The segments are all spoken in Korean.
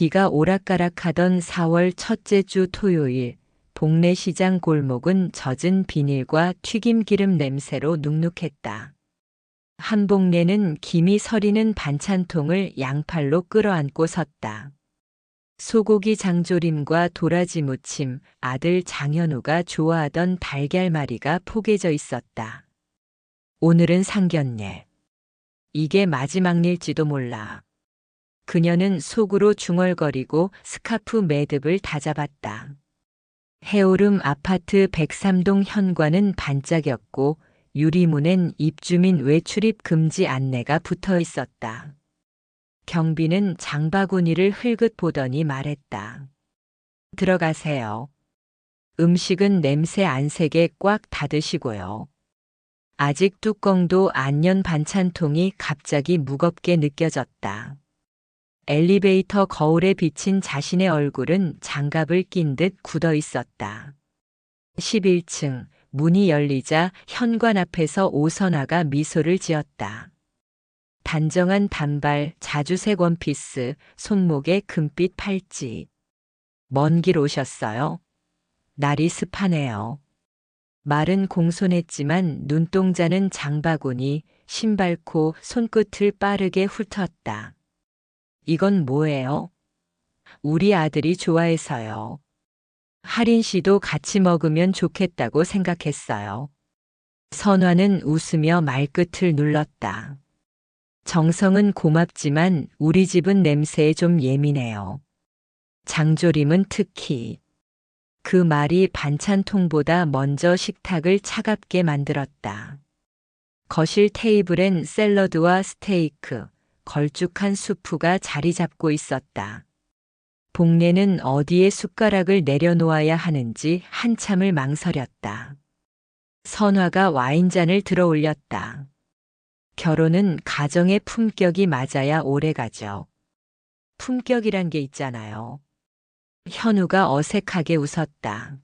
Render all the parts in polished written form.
비가 오락가락하던 4월 첫째 주 토요일, 복례시장 골목은 젖은 비닐과 튀김기름 냄새로 눅눅했다. 한복내는 김이 서리는 반찬통을 양팔로 끌어안고 섰다. 소고기 장조림과 도라지 무침, 아들 장현우가 좋아하던 달걀말이가 포개져 있었다. 오늘은 상견례. 이게 마지막일지도 몰라. 그녀는 속으로 중얼거리고 스카프 매듭을 다잡았다. 해오름 아파트 103동 현관은 반짝였고 유리문엔 입주민 외출입 금지 안내가 붙어 있었다. 경비는 장바구니를 흘긋 보더니 말했다. 들어가세요. 음식은 냄새 안 새게 꽉 닫으시고요. 아직 뚜껑도 안 연 반찬통이 갑자기 무겁게 느껴졌다. 엘리베이터 거울에 비친 자신의 얼굴은 장갑을 낀 듯 굳어 있었다. 11층 문이 열리자 현관 앞에서 오선아가 미소를 지었다. 단정한 단발, 자주색 원피스, 손목에 금빛 팔찌. 먼 길 오셨어요? 날이 습하네요. 말은 공손했지만 눈동자는 장바구니, 신발코, 손끝을 빠르게 훑었다. 이건 뭐예요? 우리 아들이 좋아해서요. 하린 씨도 같이 먹으면 좋겠다고 생각했어요. 선화는 웃으며 말끝을 눌렀다. 정성은 고맙지만 우리 집은 냄새에 좀 예민해요. 장조림은 특히. 그 말이 반찬통보다 먼저 식탁을 차갑게 만들었다. 거실 테이블엔 샐러드와 스테이크, 걸쭉한 수프가 자리 잡고 있었다. 복례는 어디에 숟가락을 내려놓아야 하는지 한참을 망설였다. 선화가 와인잔을 들어 올렸다. 결혼은 가정의 품격이 맞아야 오래가죠. 품격이란 게 있잖아요. 현우가 어색하게 웃었다.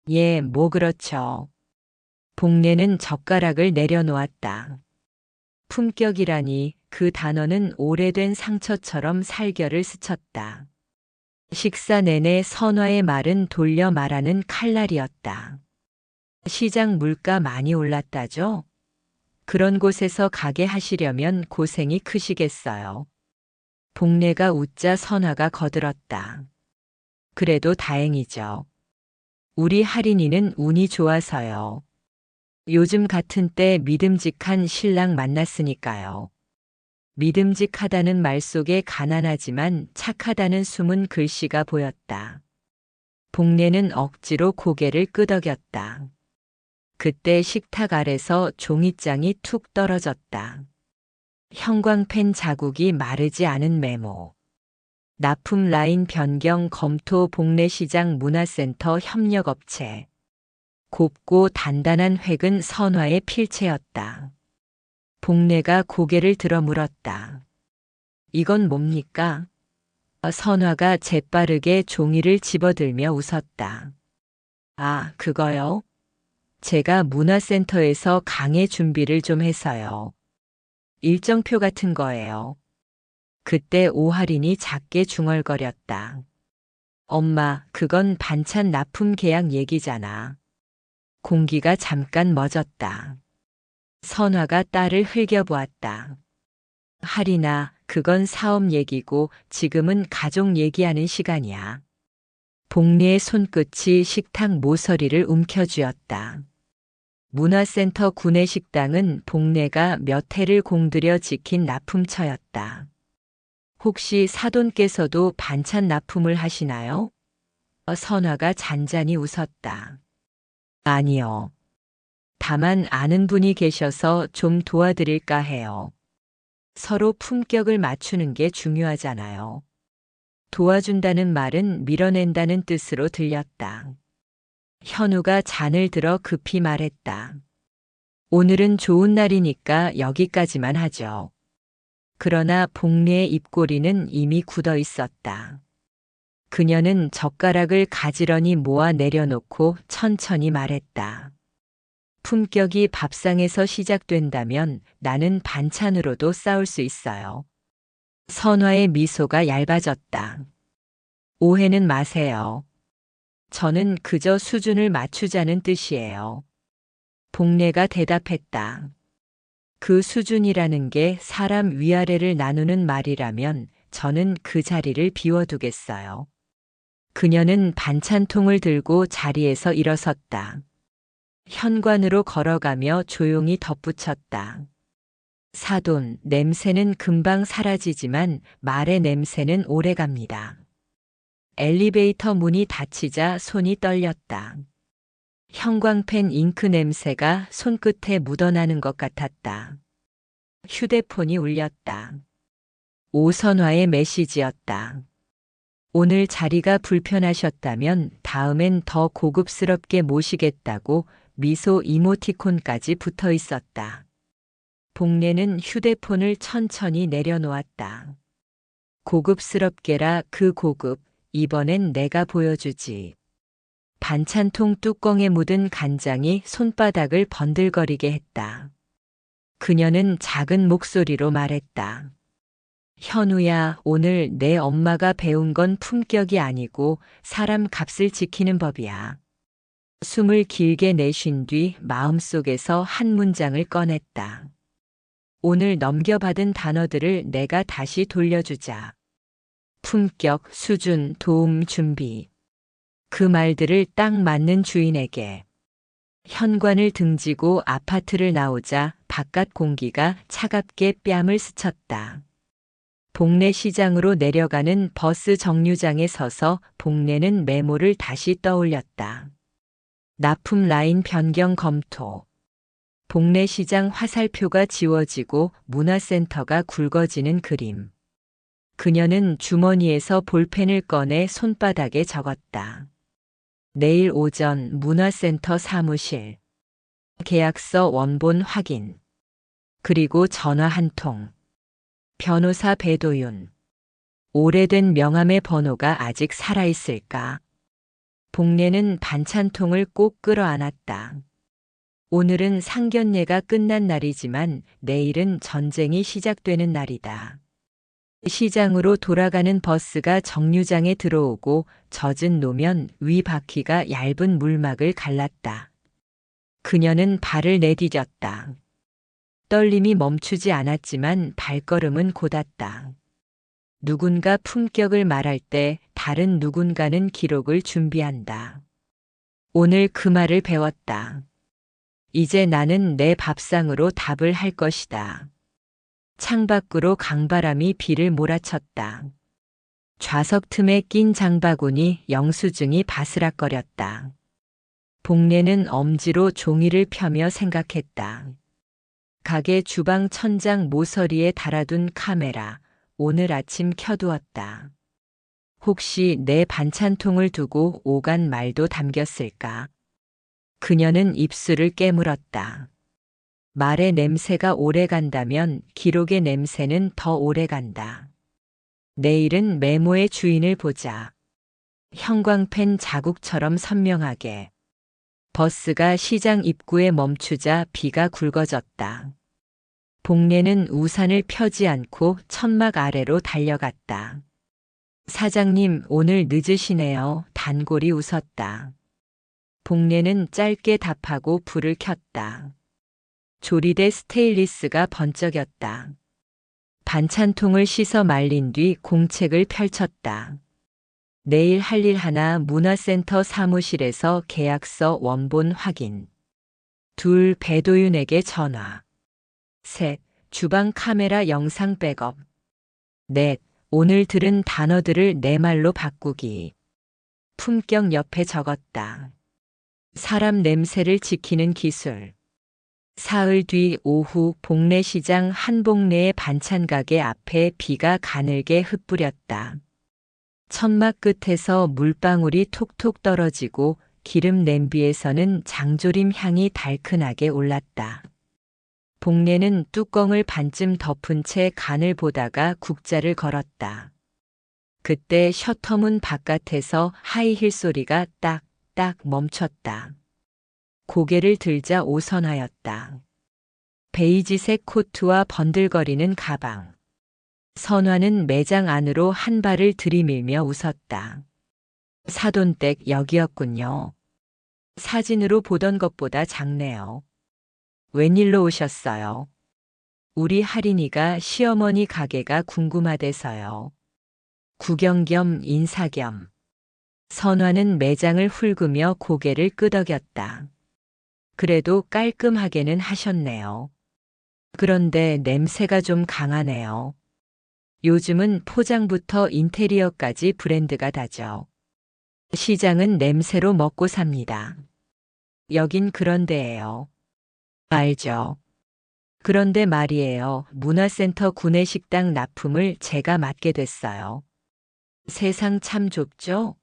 예, 뭐 그렇죠. 복례는 젓가락을 내려놓았다. 품격이라니 그 단어는 오래된 상처처럼 살결을 스쳤다. 식사 내내 선화의 말은 돌려 말하는 칼날이었다. 시장 물가 많이 올랐다죠? 그런 곳에서 가게 하시려면 고생이 크시겠어요. 복례가 웃자 선화가 거들었다. 그래도 다행이죠. 우리 할인이는 운이 좋아서요. 요즘 같은 때 믿음직한 신랑 만났으니까요. 믿음직하다는 말 속에 가난하지만 착하다는 숨은 글씨가 보였다. 복례는 억지로 고개를 끄덕였다. 그때 식탁 아래서 종이장이 툭 떨어졌다. 형광펜 자국이 마르지 않은 메모. 납품 라인 변경 검토 복례시장 문화센터 협력업체. 곱고 단단한 획은 선화의 필체였다. 복례가 고개를 들어 물었다. 이건 뭡니까? 선화가 재빠르게 종이를 집어들며 웃었다. 아, 그거요? 제가 문화센터에서 강의 준비를 좀 해서요. 일정표 같은 거예요. 그때 오할인이 작게 중얼거렸다. 엄마, 그건 반찬 납품 계약 얘기잖아. 공기가 잠깐 멎었다. 선화가 딸을 흘겨보았다. 할인아, 그건 사업 얘기고 지금은 가족 얘기하는 시간이야. 복례의 손끝이 식탁 모서리를 움켜쥐었다. 문화센터 구내식당은 복례가 몇 해를 공들여 지킨 납품처였다. 혹시 사돈께서도 반찬 납품을 하시나요? 선화가 잔잔히 웃었다. 아니요. 다만 아는 분이 계셔서 좀 도와드릴까 해요. 서로 품격을 맞추는 게 중요하잖아요. 도와준다는 말은 밀어낸다는 뜻으로 들렸다. 현우가 잔을 들어 급히 말했다. 오늘은 좋은 날이니까 여기까지만 하죠. 그러나 복례의 입꼬리는 이미 굳어 있었다. 그녀는 젓가락을 가지런히 모아 내려놓고 천천히 말했다. 품격이 밥상에서 시작된다면 나는 반찬으로도 싸울 수 있어요. 선화의 미소가 얇아졌다. 오해는 마세요. 저는 그저 수준을 맞추자는 뜻이에요. 복례가 대답했다. 그 수준이라는 게 사람 위아래를 나누는 말이라면 저는 그 자리를 비워두겠어요. 그녀는 반찬통을 들고 자리에서 일어섰다. 현관으로 걸어가며 조용히 덧붙였다. 사돈, 냄새는 금방 사라지지만 말의 냄새는 오래갑니다. 엘리베이터 문이 닫히자 손이 떨렸다. 형광펜 잉크 냄새가 손끝에 묻어나는 것 같았다. 휴대폰이 울렸다. 오선화의 메시지였다. 오늘 자리가 불편하셨다면 다음엔 더 고급스럽게 모시겠다고 미소 이모티콘까지 붙어 있었다. 복례는 휴대폰을 천천히 내려놓았다. 고급스럽게라 그 고급, 이번엔 내가 보여주지. 반찬통 뚜껑에 묻은 간장이 손바닥을 번들거리게 했다. 그녀는 작은 목소리로 말했다. 현우야, 오늘 내 엄마가 배운 건 품격이 아니고 사람 값을 지키는 법이야. 숨을 길게 내쉰 뒤 마음속에서 한 문장을 꺼냈다. 오늘 넘겨받은 단어들을 내가 다시 돌려주자. 품격, 수준, 도움, 준비. 그 말들을 딱 맞는 주인에게. 현관을 등지고 아파트를 나오자 바깥 공기가 차갑게 뺨을 스쳤다. 복례 시장으로 내려가는 버스 정류장에 서서 복례는 메모를 다시 떠올렸다. 납품 라인 변경 검토. 복례 시장 화살표가 지워지고 문화센터가 굵어지는 그림. 그녀는 주머니에서 볼펜을 꺼내 손바닥에 적었다. 내일 오전 문화센터 사무실. 계약서 원본 확인. 그리고 전화 한 통. 변호사 배도윤. 오래된 명함의 번호가 아직 살아있을까? 복례는 반찬통을 꼭 끌어안았다. 오늘은 상견례가 끝난 날이지만 내일은 전쟁이 시작되는 날이다. 시장으로 돌아가는 버스가 정류장에 들어오고 젖은 노면 위 바퀴가 얇은 물막을 갈랐다. 그녀는 발을 내디뎠다. 떨림이 멈추지 않았지만 발걸음은 곧았다. 누군가 품격을 말할 때 다른 누군가는 기록을 준비한다. 오늘 그 말을 배웠다. 이제 나는 내 밥상으로 답을 할 것이다. 창밖으로 강바람이 비를 몰아쳤다. 좌석 틈에 낀 장바구니 영수증이 바스락거렸다. 복례는 엄지로 종이를 펴며 생각했다. 가게 주방 천장 모서리에 달아둔 카메라, 오늘 아침 켜두었다. 혹시 내 반찬통을 두고 오간 말도 담겼을까? 그녀는 입술을 깨물었다. 말의 냄새가 오래 간다면 기록의 냄새는 더 오래 간다. 내일은 메모의 주인을 보자. 형광펜 자국처럼 선명하게. 버스가 시장 입구에 멈추자 비가 굵어졌다. 복례는 우산을 펴지 않고 천막 아래로 달려갔다. 사장님, 오늘 늦으시네요. 단골이 웃었다. 복례는 짧게 답하고 불을 켰다. 조리대 스테인리스가 번쩍였다. 반찬통을 씻어 말린 뒤 공책을 펼쳤다. 내일 할 일 하나 문화센터 사무실에서 계약서 원본 확인. 2. 배도윤에게 전화. 3. 주방 카메라 영상 백업. 4. 오늘 들은 단어들을 내 말로 바꾸기. 품격 옆에 적었다. 사람 냄새를 지키는 기술. 사흘 뒤 오후 복례시장 한복례의 반찬가게 앞에 비가 가늘게 흩뿌렸다. 천막 끝에서 물방울이 톡톡 떨어지고 기름 냄비에서는 장조림 향이 달큰하게 올랐다. 복례는 뚜껑을 반쯤 덮은 채 간을 보다가 국자를 걸었다. 그때 셔터문 바깥에서 하이힐 소리가 딱딱 멈췄다. 고개를 들자 오선화였다. 베이지색 코트와 번들거리는 가방. 선화는 매장 안으로 한 발을 들이밀며 웃었다. 사돈댁 여기였군요. 사진으로 보던 것보다 작네요. 웬일로 오셨어요? 우리 할인이가 시어머니 가게가 궁금하대서요. 구경 겸 인사 겸. 선화는 매장을 훑으며 고개를 끄덕였다. 그래도 깔끔하게는 하셨네요. 그런데 냄새가 좀 강하네요. 요즘은 포장부터 인테리어까지 브랜드가 다죠. 시장은 냄새로 먹고 삽니다. 여긴 그런 데예요. 알죠. 그런데 말이에요. 문화센터 구내식당 납품을 제가 맡게 됐어요. 세상 참 좁죠?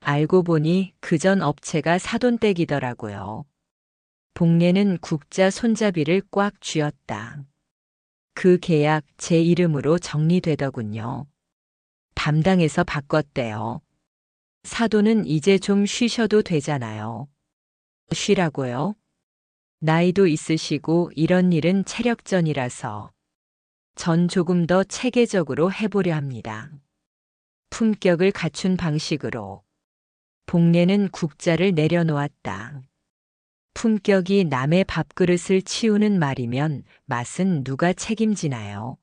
알고 보니 그전 업체가 사돈댁이더라고요. 복례는 국자 손잡이를 꽉 쥐었다. 그 계약 제 이름으로 정리되더군요. 담당에서 바꿨대요. 사돈은 이제 좀 쉬셔도 되잖아요. 쉬라고요? 나이도 있으시고 이런 일은 체력전이라서 전 조금 더 체계적으로 해보려 합니다. 품격을 갖춘 방식으로. 복례는 국자를 내려놓았다. 품격이 남의 밥그릇을 치우는 말이면 맛은 누가 책임지나요?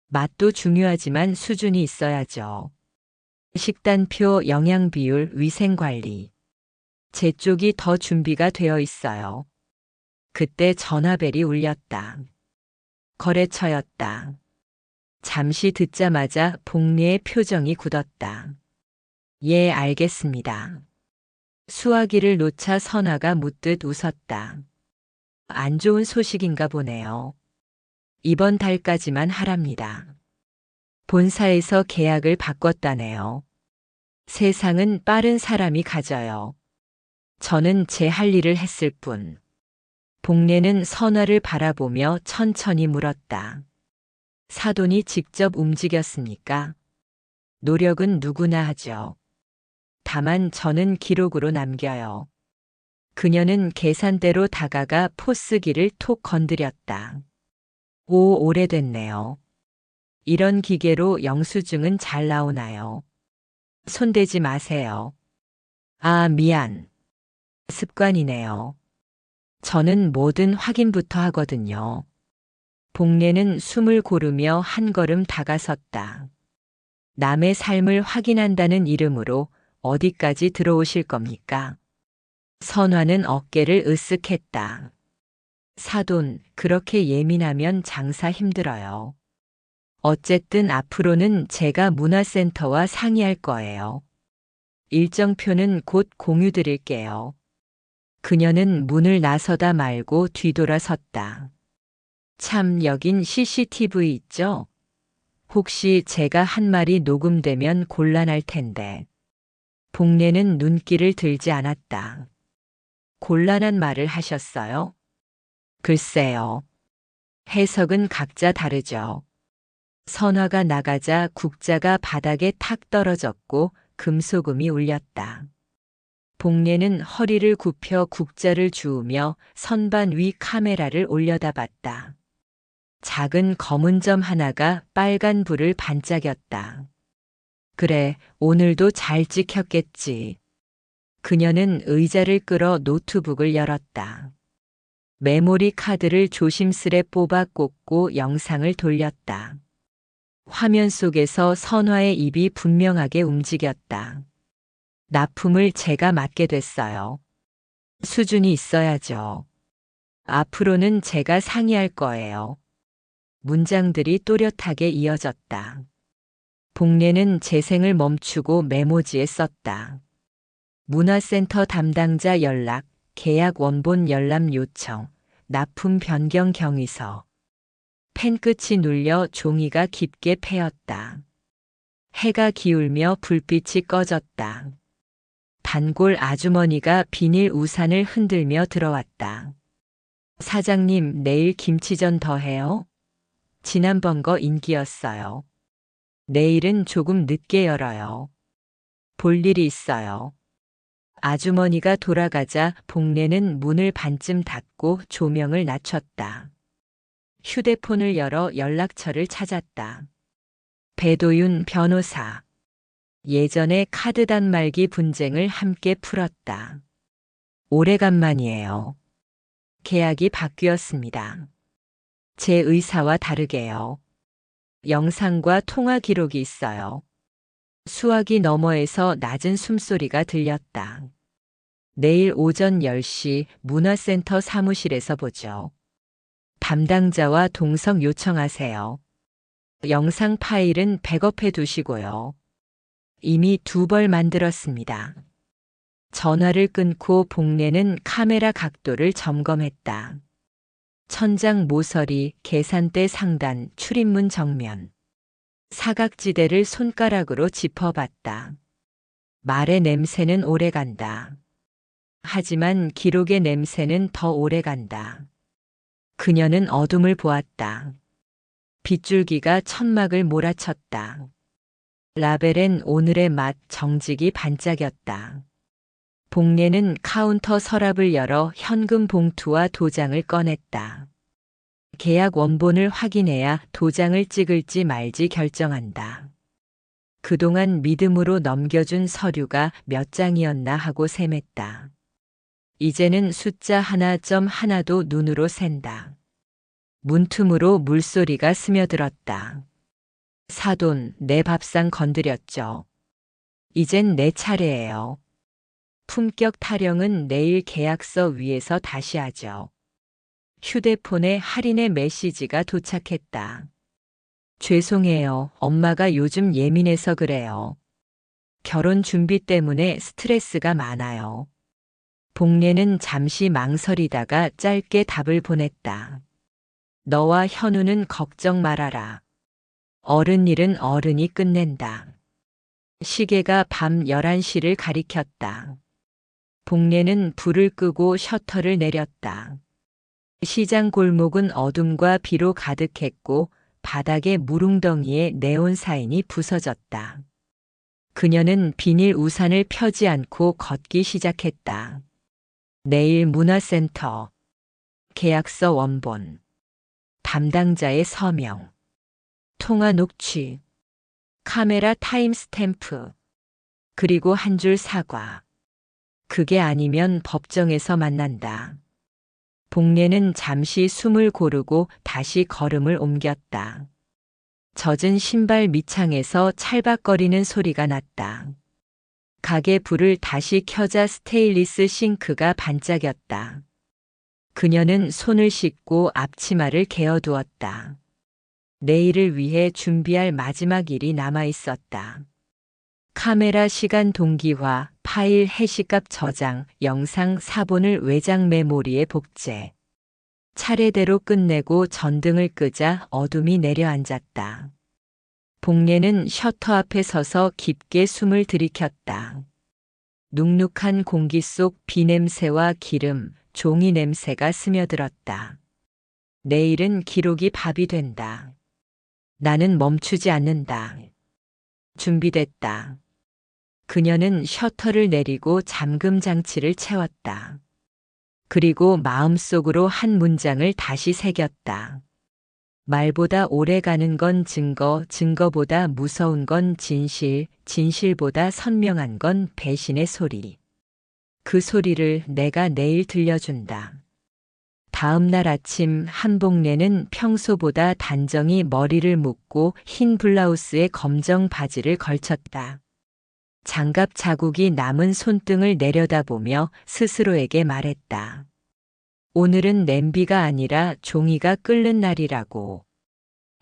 맛도 중요하지만 수준이 있어야죠. 식단표, 영양비율, 위생관리. 제 쪽이 더 준비가 되어 있어요. 그때 전화벨이 울렸다. 거래처였다. 잠시 듣자마자 복리의 표정이 굳었다. 예, 알겠습니다. 수화기를 놓자 선화가 묻듯 웃었다. 안 좋은 소식인가 보네요. 이번 달까지만 하랍니다. 본사에서 계약을 바꿨다네요. 세상은 빠른 사람이 가져요. 저는 제 할 일을 했을 뿐. 복례는 선화를 바라보며 천천히 물었다. 사돈이 직접 움직였습니까? 노력은 누구나 하죠. 다만 저는 기록으로 남겨요. 그녀는 계산대로 다가가 포스기를 톡 건드렸다. 오, 오래됐네요. 이런 기계로 영수증은 잘 나오나요? 손대지 마세요. 아, 미안. 습관이네요. 저는 뭐든 확인부터 하거든요. 복례는 숨을 고르며 한 걸음 다가섰다. 남의 삶을 확인한다는 이름으로 어디까지 들어오실 겁니까? 선화는 어깨를 으쓱했다. 사돈, 그렇게 예민하면 장사 힘들어요. 어쨌든 앞으로는 제가 문화센터와 상의할 거예요. 일정표는 곧 공유 드릴게요. 그녀는 문을 나서다 말고 뒤돌아섰다. 참, 여긴 CCTV 있죠? 혹시 제가 한 말이 녹음되면 곤란할 텐데. 복례는 눈길을 들지 않았다. 곤란한 말을 하셨어요? 글쎄요. 해석은 각자 다르죠. 선화가 나가자 국자가 바닥에 탁 떨어졌고 금소금이 울렸다. 복례는 허리를 굽혀 국자를 주우며 선반 위 카메라를 올려다봤다. 작은 검은 점 하나가 빨간 불을 반짝였다. 그래, 오늘도 잘 찍혔겠지. 그녀는 의자를 끌어 노트북을 열었다. 메모리 카드를 조심스레 뽑아 꽂고 영상을 돌렸다. 화면 속에서 선화의 입이 분명하게 움직였다. 납품을 제가 맡게 됐어요. 수준이 있어야죠. 앞으로는 제가 상의할 거예요. 문장들이 또렷하게 이어졌다. 복례는 재생을 멈추고 메모지에 썼다. 문화센터 담당자 연락, 계약 원본 열람 요청, 납품 변경 경위서. 펜 끝이 눌려 종이가 깊게 패였다. 해가 기울며 불빛이 꺼졌다. 단골 아주머니가 비닐 우산을 흔들며 들어왔다. 사장님, 내일 김치전 더 해요? 지난번 거 인기였어요. 내일은 조금 늦게 열어요. 볼 일이 있어요. 아주머니가 돌아가자 복례는 문을 반쯤 닫고 조명을 낮췄다. 휴대폰을 열어 연락처를 찾았다. 배도윤 변호사. 예전의 카드 단말기 분쟁을 함께 풀었다. 오래간만이에요. 계약이 바뀌었습니다. 제 의사와 다르게요. 영상과 통화 기록이 있어요. 수화기 너머에서 낮은 숨소리가 들렸다. 내일 오전 10시 문화센터 사무실에서 보죠. 담당자와 동석 요청하세요. 영상 파일은 백업해 두시고요. 이미 2벌 만들었습니다. 전화를 끊고 복례는 카메라 각도를 점검했다. 천장 모서리, 계산대 상단, 출입문 정면. 사각지대를 손가락으로 짚어봤다. 말의 냄새는 오래간다. 하지만 기록의 냄새는 더 오래간다. 그녀는 어둠을 보았다. 빗줄기가 천막을 몰아쳤다. 라벨엔 오늘의 맛 정직이 반짝였다. 복례는 카운터 서랍을 열어 현금 봉투와 도장을 꺼냈다. 계약 원본을 확인해야 도장을 찍을지 말지 결정한다. 그동안 믿음으로 넘겨준 서류가 몇 장이었나 하고 셈했다. 이제는 숫자 하나도 눈으로 샌다. 문틈으로 물소리가 스며들었다. 사돈, 내 밥상 건드렸죠. 이젠 내 차례예요. 품격 타령은 내일 계약서 위에서 다시 하죠. 휴대폰에 할인의 메시지가 도착했다. 죄송해요. 엄마가 요즘 예민해서 그래요. 결혼 준비 때문에 스트레스가 많아요. 복례는 잠시 망설이다가 짧게 답을 보냈다. 너와 현우는 걱정 말아라. 어른 일은 어른이 끝낸다. 시계가 밤 11시를 가리켰다. 복례는 불을 끄고 셔터를 내렸다. 시장 골목은 어둠과 비로 가득했고 바닥에 무릉덩이에 네온 사인이 부서졌다. 그녀는 비닐 우산을 펴지 않고 걷기 시작했다. 내일 문화센터. 계약서 원본. 담당자의 서명. 통화 녹취. 카메라 타임스탬프. 그리고 한 줄 사과. 그게 아니면 법정에서 만난다. 복례는 잠시 숨을 고르고 다시 걸음을 옮겼다. 젖은 신발 밑창에서 찰박거리는 소리가 났다. 가게 불을 다시 켜자 스테인리스 싱크가 반짝였다. 그녀는 손을 씻고 앞치마를 개어두었다. 내일을 위해 준비할 마지막 일이 남아 있었다. 카메라 시간 동기화, 파일 해시값 저장, 영상 사본을 외장 메모리에 복제. 차례대로 끝내고 전등을 끄자 어둠이 내려앉았다. 복례는 셔터 앞에 서서 깊게 숨을 들이켰다. 눅눅한 공기 속 비냄새와 기름, 종이 냄새가 스며들었다. 내일은 기록이 밥이 된다. 나는 멈추지 않는다. 준비됐다. 그녀는 셔터를 내리고 잠금 장치를 채웠다. 그리고 마음속으로 한 문장을 다시 새겼다. 말보다 오래 가는 건 증거, 증거보다 무서운 건 진실, 진실보다 선명한 건 배신의 소리. 그 소리를 내가 내일 들려준다. 다음 날 아침 한복례는 평소보다 단정히 머리를 묶고 흰 블라우스에 검정 바지를 걸쳤다. 장갑 자국이 남은 손등을 내려다보며 스스로에게 말했다. 오늘은 냄비가 아니라 종이가 끓는 날이라고.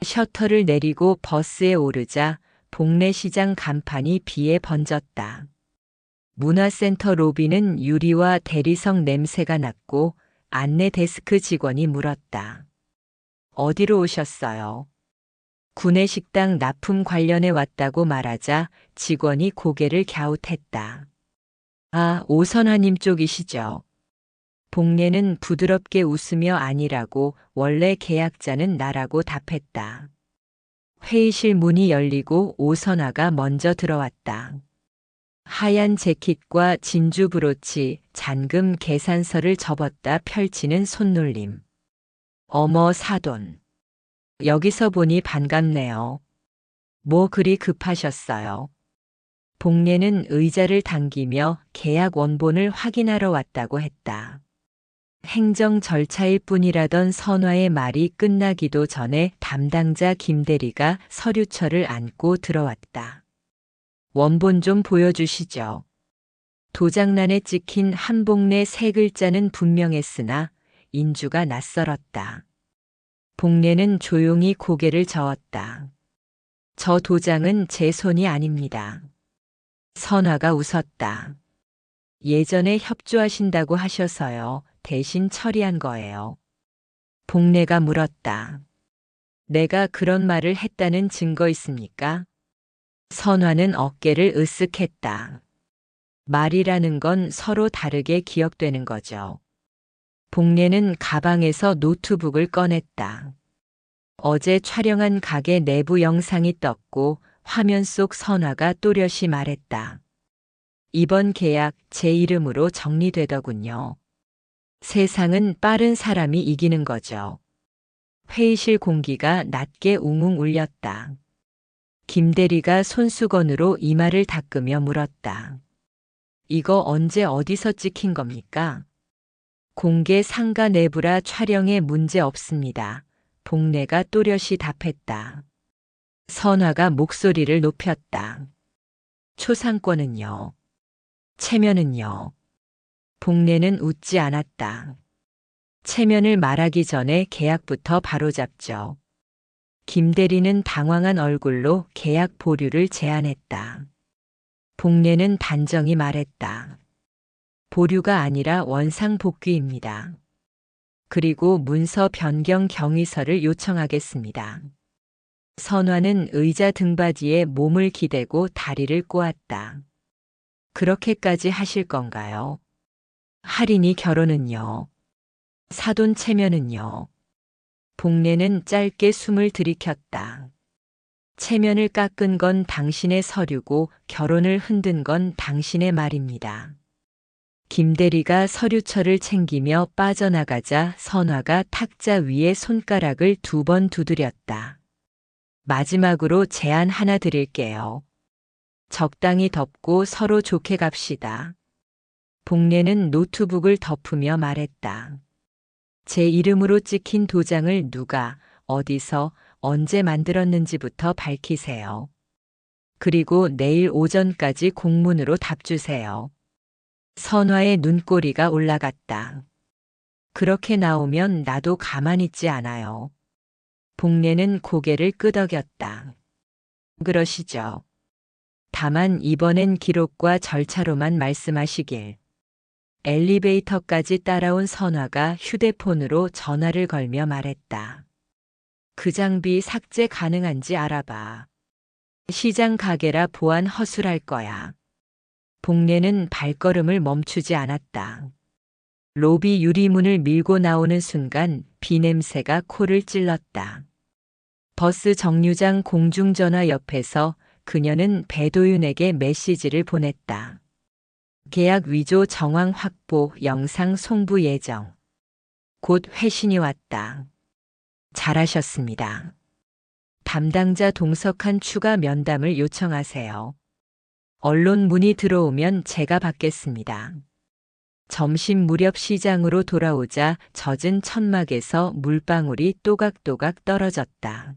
셔터를 내리고 버스에 오르자 복례시장 간판이 비에 번졌다. 문화센터 로비는 유리와 대리석 냄새가 났고 안내 데스크 직원이 물었다. 어디로 오셨어요? 구내식당 납품 관련해 왔다고 말하자 직원이 고개를 갸웃했다. 아, 오선화님 쪽이시죠? 복례는 부드럽게 웃으며 아니라고 원래 계약자는 나라고 답했다. 회의실 문이 열리고 오선화가 먼저 들어왔다. 하얀 재킷과 진주 브로치, 잔금 계산서를 접었다 펼치는 손놀림. 어머 사돈. 여기서 보니 반갑네요. 뭐 그리 급하셨어요? 복례는 의자를 당기며 계약 원본을 확인하러 왔다고 했다. 행정 절차일 뿐이라던 선화의 말이 끝나기도 전에 담당자 김대리가 서류철을 안고 들어왔다. 원본 좀 보여주시죠. 도장란에 찍힌 한복례 세 글자는 분명했으나 인주가 낯설었다. 복례는 조용히 고개를 저었다. 저 도장은 제 손이 아닙니다. 선화가 웃었다. 예전에 협조하신다고 하셔서요. 대신 처리한 거예요. 복례가 물었다. 내가 그런 말을 했다는 증거 있습니까? 선화는 어깨를 으쓱했다. 말이라는 건 서로 다르게 기억되는 거죠. 복례는 가방에서 노트북을 꺼냈다. 어제 촬영한 가게 내부 영상이 떴고 화면 속 선화가 또렷이 말했다. 이번 계약 제 이름으로 정리되더군요. 세상은 빠른 사람이 이기는 거죠. 회의실 공기가 낮게 웅웅 울렸다. 김대리가 손수건으로 이마를 닦으며 물었다. 이거 언제 어디서 찍힌 겁니까? 공개 상가 내부라 촬영에 문제 없습니다. 복례가 또렷이 답했다. 선화가 목소리를 높였다. 초상권은요? 체면은요? 복례는 웃지 않았다. 체면을 말하기 전에 계약부터 바로잡죠. 김대리는 당황한 얼굴로 계약 보류를 제안했다. 복례는 단정히 말했다. 보류가 아니라 원상 복귀입니다. 그리고 문서 변경 경위서를 요청하겠습니다. 선화는 의자 등받이에 몸을 기대고 다리를 꼬았다. 그렇게까지 하실 건가요? 할인이 결혼은요? 사돈 체면은요? 복례는 짧게 숨을 들이켰다. 체면을 깎은 건 당신의 서류고 결혼을 흔든 건 당신의 말입니다. 김대리가 서류철을 챙기며 빠져나가자 선화가 탁자 위에 손가락을 2번 두드렸다. 마지막으로 제안 하나 드릴게요. 적당히 덮고 서로 좋게 갑시다. 복례는 노트북을 덮으며 말했다. 제 이름으로 찍힌 도장을 누가, 어디서, 언제 만들었는지부터 밝히세요. 그리고 내일 오전까지 공문으로 답 주세요. 선화의 눈꼬리가 올라갔다. 그렇게 나오면 나도 가만히 있지 않아요. 복례는 고개를 끄덕였다. 그러시죠. 다만 이번엔 기록과 절차로만 말씀하시길. 엘리베이터까지 따라온 선화가 휴대폰으로 전화를 걸며 말했다. 그 장비 삭제 가능한지 알아봐. 시장 가게라 보안 허술할 거야. 복례는 발걸음을 멈추지 않았다. 로비 유리문을 밀고 나오는 순간 비냄새가 코를 찔렀다. 버스 정류장 공중전화 옆에서 그녀는 배도윤에게 메시지를 보냈다. 계약 위조 정황 확보, 영상 송부 예정. 곧 회신이 왔다. 잘하셨습니다. 담당자 동석한 추가 면담을 요청하세요. 언론 문의 들어오면 제가 받겠습니다. 점심 무렵 시장으로 돌아오자 젖은 천막에서 물방울이 또각또각 떨어졌다.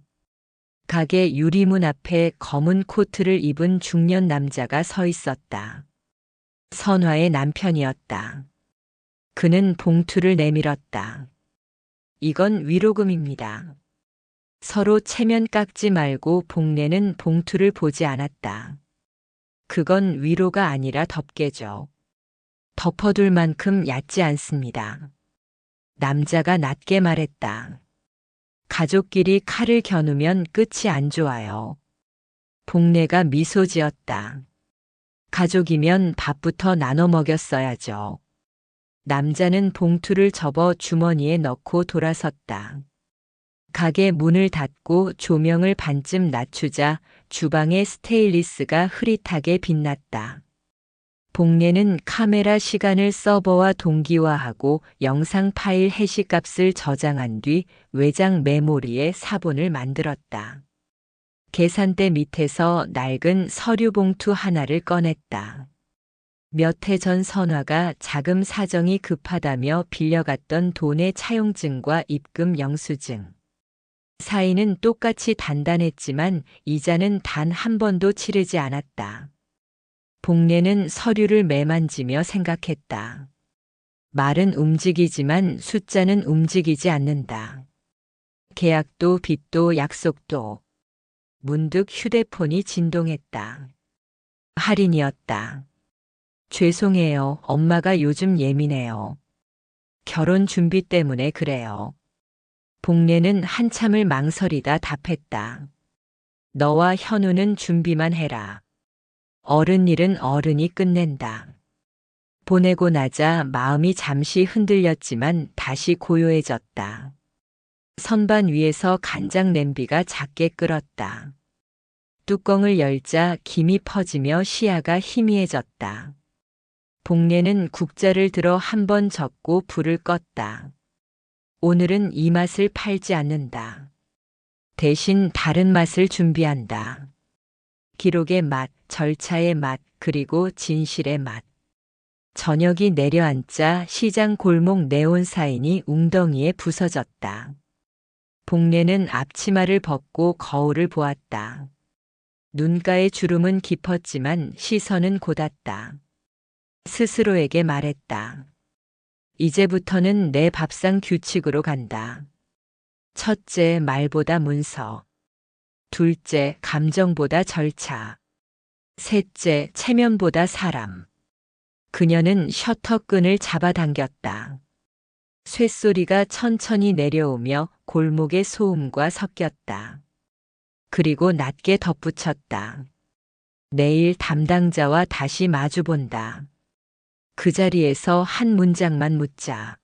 가게 유리문 앞에 검은 코트를 입은 중년 남자가 서 있었다. 선화의 남편이었다. 그는 봉투를 내밀었다. 이건 위로금입니다. 서로 체면 깎지 말고 복례는 봉투를 보지 않았다. 그건 위로가 아니라 덮개죠. 덮어둘 만큼 얕지 않습니다. 남자가 낮게 말했다. 가족끼리 칼을 겨누면 끝이 안 좋아요. 복례가 미소 지었다. 가족이면 밥부터 나눠 먹였어야죠. 남자는 봉투를 접어 주머니에 넣고 돌아섰다. 가게 문을 닫고 조명을 반쯤 낮추자 주방의 스테인리스가 흐릿하게 빛났다. 복례는 카메라 시간을 서버와 동기화하고 영상 파일 해시값을 저장한 뒤 외장 메모리에 사본을 만들었다. 계산대 밑에서 낡은 서류 봉투 하나를 꺼냈다. 몇 해 전 선화가 자금 사정이 급하다며 빌려갔던 돈의 차용증과 입금 영수증. 사인은 똑같이 단단했지만 이자는 단 한 번도 치르지 않았다. 복례는 서류를 매만지며 생각했다. 말은 움직이지만 숫자는 움직이지 않는다. 계약도 빚도 약속도. 문득 휴대폰이 진동했다. 할인이었다. 죄송해요. 엄마가 요즘 예민해요. 결혼 준비 때문에 그래요. 복례는 한참을 망설이다 답했다. 너와 현우는 준비만 해라. 어른 일은 어른이 끝낸다. 보내고 나자 마음이 잠시 흔들렸지만 다시 고요해졌다. 선반 위에서 간장 냄비가 작게 끓었다. 뚜껑을 열자 김이 퍼지며 시야가 희미해졌다. 복례는 국자를 들어 한 번 접고 불을 껐다. 오늘은 이 맛을 팔지 않는다. 대신 다른 맛을 준비한다. 기록의 맛, 절차의 맛, 그리고 진실의 맛. 저녁이 내려앉자 시장 골목 네온 사인이 웅덩이에 부서졌다. 복례는 앞치마를 벗고 거울을 보았다. 눈가의 주름은 깊었지만 시선은 곧았다. 스스로에게 말했다. 이제부터는 내 밥상 규칙으로 간다. 첫째, 말보다 문서. 둘째, 감정보다 절차. 셋째, 체면보다 사람. 그녀는 셔터끈을 잡아당겼다. 쇳소리가 천천히 내려오며 골목의 소음과 섞였다. 그리고 낮게 덧붙였다. 내일 담당자와 다시 마주본다. 그 자리에서 한 문장만 묻자.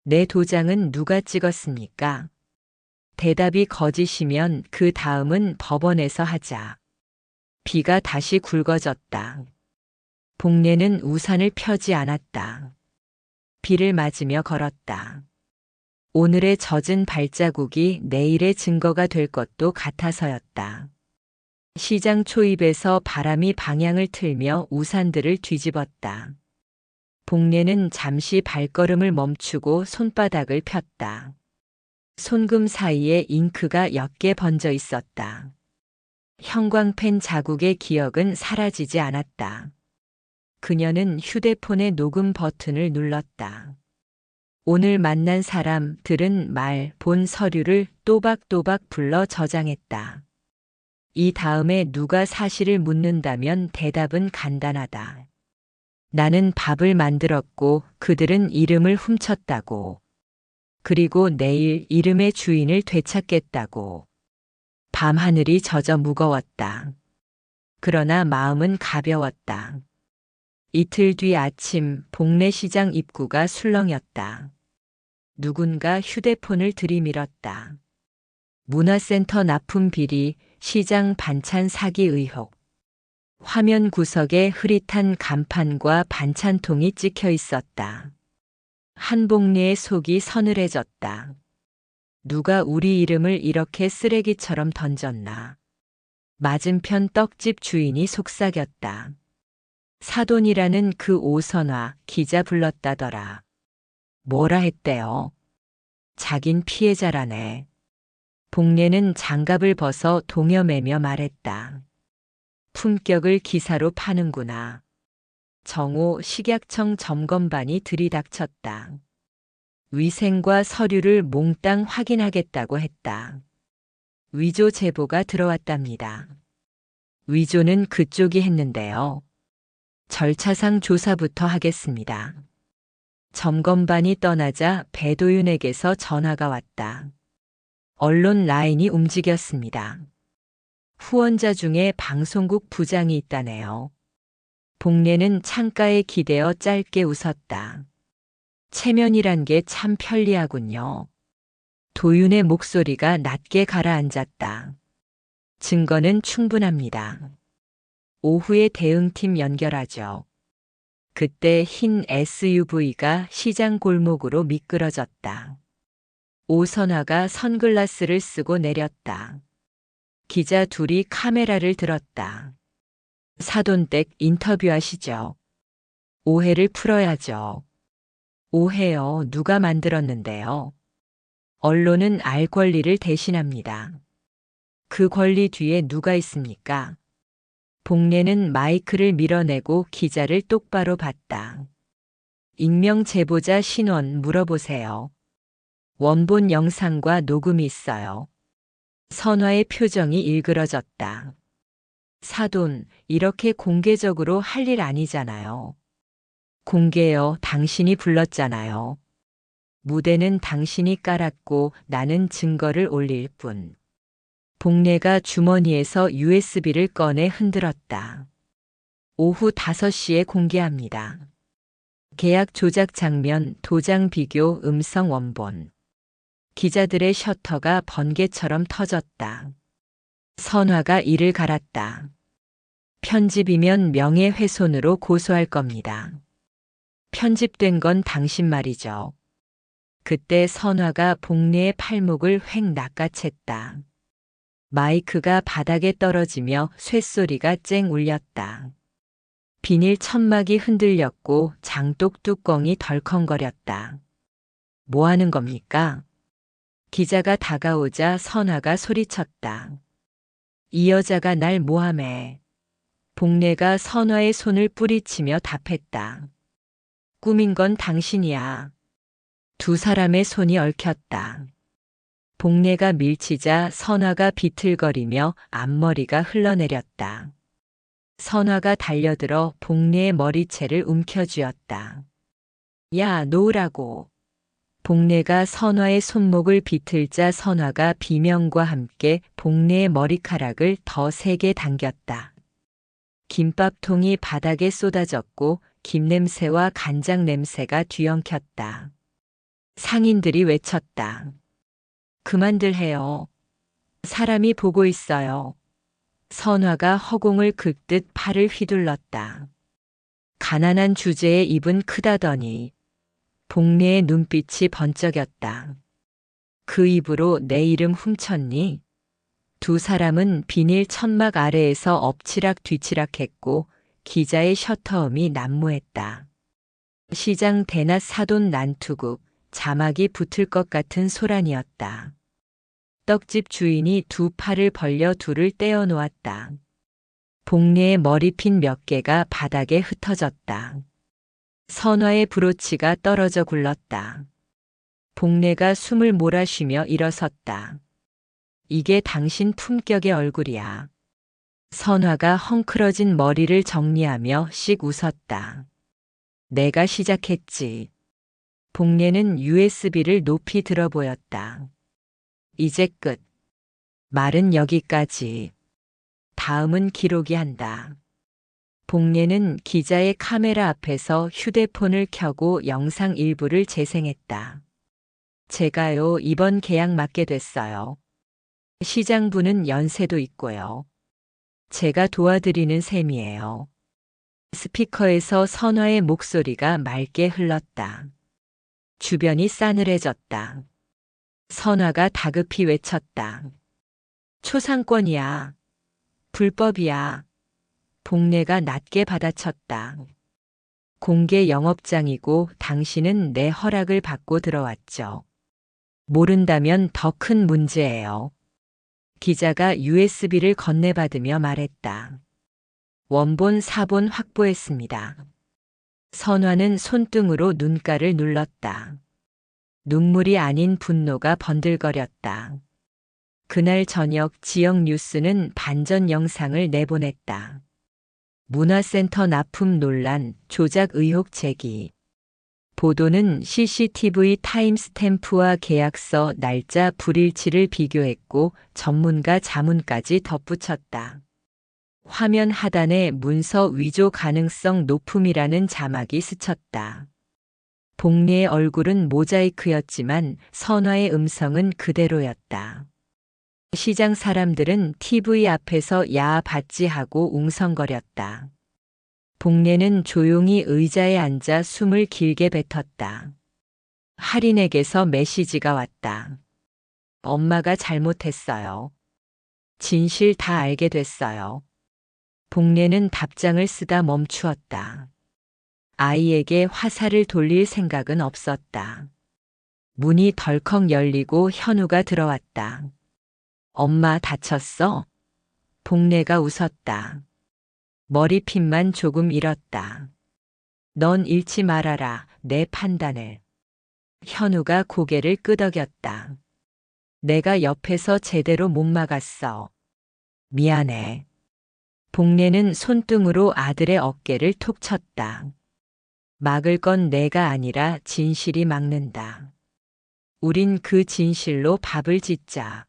내 도장은 누가 찍었습니까? 대답이 거짓이면 그 다음은 법원에서 하자. 비가 다시 굵어졌다. 복례는 우산을 펴지 않았다. 비를 맞으며 걸었다. 오늘의 젖은 발자국이 내일의 증거가 될 것도 같아서였다. 시장 초입에서 바람이 방향을 틀며 우산들을 뒤집었다. 복례는 잠시 발걸음을 멈추고 손바닥을 폈다. 손금 사이에 잉크가 옅게 번져 있었다. 형광펜 자국의 기억은 사라지지 않았다. 그녀는 휴대폰의 녹음 버튼을 눌렀다. 오늘 만난 사람들은 말, 본 서류를 또박또박 불러 저장했다. 이 다음에 누가 사실을 묻는다면 대답은 간단하다. 나는 밥을 만들었고 그들은 이름을 훔쳤다고. 그리고 내일 이름의 주인을 되찾겠다고. 밤하늘이 젖어 무거웠다. 그러나 마음은 가벼웠다. 이틀 뒤 아침 복례시장 입구가 술렁였다. 누군가 휴대폰을 들이밀었다. 문화센터 납품 비리, 시장 반찬 사기 의혹. 화면 구석에 흐릿한 간판과 반찬통이 찍혀 있었다. 한복리의 속이 서늘해졌다. 누가 우리 이름을 이렇게 쓰레기처럼 던졌나. 맞은편 떡집 주인이 속삭였다. 사돈이라는 그 오선화 기자 불렀다더라. 뭐라 했대요? 자긴 피해자라네. 복례는 장갑을 벗어 동여매며 말했다. 품격을 기사로 파는구나. 정오 식약청 점검반이 들이닥쳤다. 위생과 서류를 몽땅 확인하겠다고 했다. 위조 제보가 들어왔답니다. 위조는 그쪽이 했는데요. 절차상 조사부터 하겠습니다. 점검반이 떠나자 배도윤에게서 전화가 왔다. 언론 라인이 움직였습니다. 후원자 중에 방송국 부장이 있다네요. 복례는 창가에 기대어 짧게 웃었다. 체면이란 게 참 편리하군요. 도윤의 목소리가 낮게 가라앉았다. 증거는 충분합니다. 오후에 대응팀 연결하죠. 그때 흰 SUV가 시장 골목으로 미끄러졌다. 오선화가 선글라스를 쓰고 내렸다. 기자 둘이 카메라를 들었다. 사돈댁 인터뷰하시죠. 오해를 풀어야죠. 오해요. 누가 만들었는데요? 언론은 알 권리를 대신합니다. 그 권리 뒤에 누가 있습니까? 복례는 마이크를 밀어내고 기자를 똑바로 봤다. 익명 제보자 신원 물어보세요. 원본 영상과 녹음이 있어요. 선화의 표정이 일그러졌다. 사돈, 이렇게 공개적으로 할 일 아니잖아요. 공개요. 당신이 불렀잖아요. 무대는 당신이 깔았고 나는 증거를 올릴 뿐. 복례가 주머니에서 USB를 꺼내 흔들었다. 오후 5시에 공개합니다. 계약 조작 장면, 도장 비교, 음성 원본. 기자들의 셔터가 번개처럼 터졌다. 선화가 이를 갈았다. 편집이면 명예훼손으로 고소할 겁니다. 편집된 건 당신 말이죠. 그때 선화가 복례의 팔목을 획 낚아챘다. 마이크가 바닥에 떨어지며 쇳소리가 쨍 울렸다. 비닐 천막이 흔들렸고 장독 뚜껑이 덜컹거렸다. 뭐 하는 겁니까? 기자가 다가오자 선화가 소리쳤다. 이 여자가 날 모함해. 복례가 선화의 손을 뿌리치며 답했다. 꾸민 건 당신이야. 두 사람의 손이 얽혔다. 복례가 밀치자 선화가 비틀거리며 앞머리가 흘러내렸다. 선화가 달려들어 복례의 머리채를 움켜쥐었다. 야, 놓으라고. 복례가 선화의 손목을 비틀자 선화가 비명과 함께 복례의 머리카락을 더 세게 당겼다. 김밥통이 바닥에 쏟아졌고 김냄새와 간장 냄새가 뒤엉켰다. 상인들이 외쳤다. 그만들 해요. 사람이 보고 있어요. 선화가 허공을 긁듯 팔을 휘둘렀다. 가난한 주제에 입은 크다더니 복례의 눈빛이 번쩍였다. 그 입으로 내 이름 훔쳤니? 두 사람은 비닐 천막 아래에서 엎치락 뒤치락했고 기자의 셔터음이 난무했다. 시장 대낮 사돈 난투극, 자막이 붙을 것 같은 소란이었다. 떡집 주인이 두 팔을 벌려 둘을 떼어 놓았다. 복례의 머리핀 몇 개가 바닥에 흩어졌다. 선화의 브로치가 떨어져 굴렀다. 복례가 숨을 몰아쉬며 일어섰다. 이게 당신 품격의 얼굴이야. 선화가 헝클어진 머리를 정리하며 씩 웃었다. 내가 시작했지. 복례는 USB를 높이 들어 보였다. 이제 끝. 말은 여기까지. 다음은 기록이 한다. 복례는 기자의 카메라 앞에서 휴대폰을 켜고 영상 일부를 재생했다. 제가요, 이번 계약 맡게 됐어요. 시장부는 연세도 있고요. 제가 도와드리는 셈이에요. 스피커에서 선화의 목소리가 맑게 흘렀다. 주변이 싸늘해졌다. 선화가 다급히 외쳤다. 초상권이야. 불법이야. 복례가 낮게 받아쳤다. 공개 영업장이고 당신은 내 허락을 받고 들어왔죠. 모른다면 더 큰 문제예요. 기자가 USB를 건네받으며 말했다. 원본 사본 확보했습니다. 선화는 손등으로 눈가를 눌렀다. 눈물이 아닌 분노가 번들거렸다. 그날 저녁 지역 뉴스는 반전 영상을 내보냈다. 문화센터 납품 논란, 조작 의혹 제기. 보도는 CCTV 타임스탬프와 계약서 날짜 불일치를 비교했고 전문가 자문까지 덧붙였다. 화면 하단에 문서 위조 가능성 높음이라는 자막이 스쳤다. 복례의 얼굴은 모자이크였지만 선화의 음성은 그대로였다. 시장 사람들은 TV 앞에서 야 받지 하고 웅성거렸다. 복례는 조용히 의자에 앉아 숨을 길게 뱉었다. 할인에게서 메시지가 왔다. 엄마가 잘못했어요. 진실 다 알게 됐어요. 복례는 답장을 쓰다 멈추었다. 아이에게 화살을 돌릴 생각은 없었다. 문이 덜컥 열리고 현우가 들어왔다. 엄마 다쳤어? 복례가 웃었다. 머리핀만 조금 잃었다. 넌 잃지 말아라, 내 판단을. 현우가 고개를 끄덕였다. 내가 옆에서 제대로 못 막았어. 미안해. 복례는 손등으로 아들의 어깨를 툭 쳤다. 막을 건 내가 아니라 진실이 막는다. 우린 그 진실로 밥을 짓자.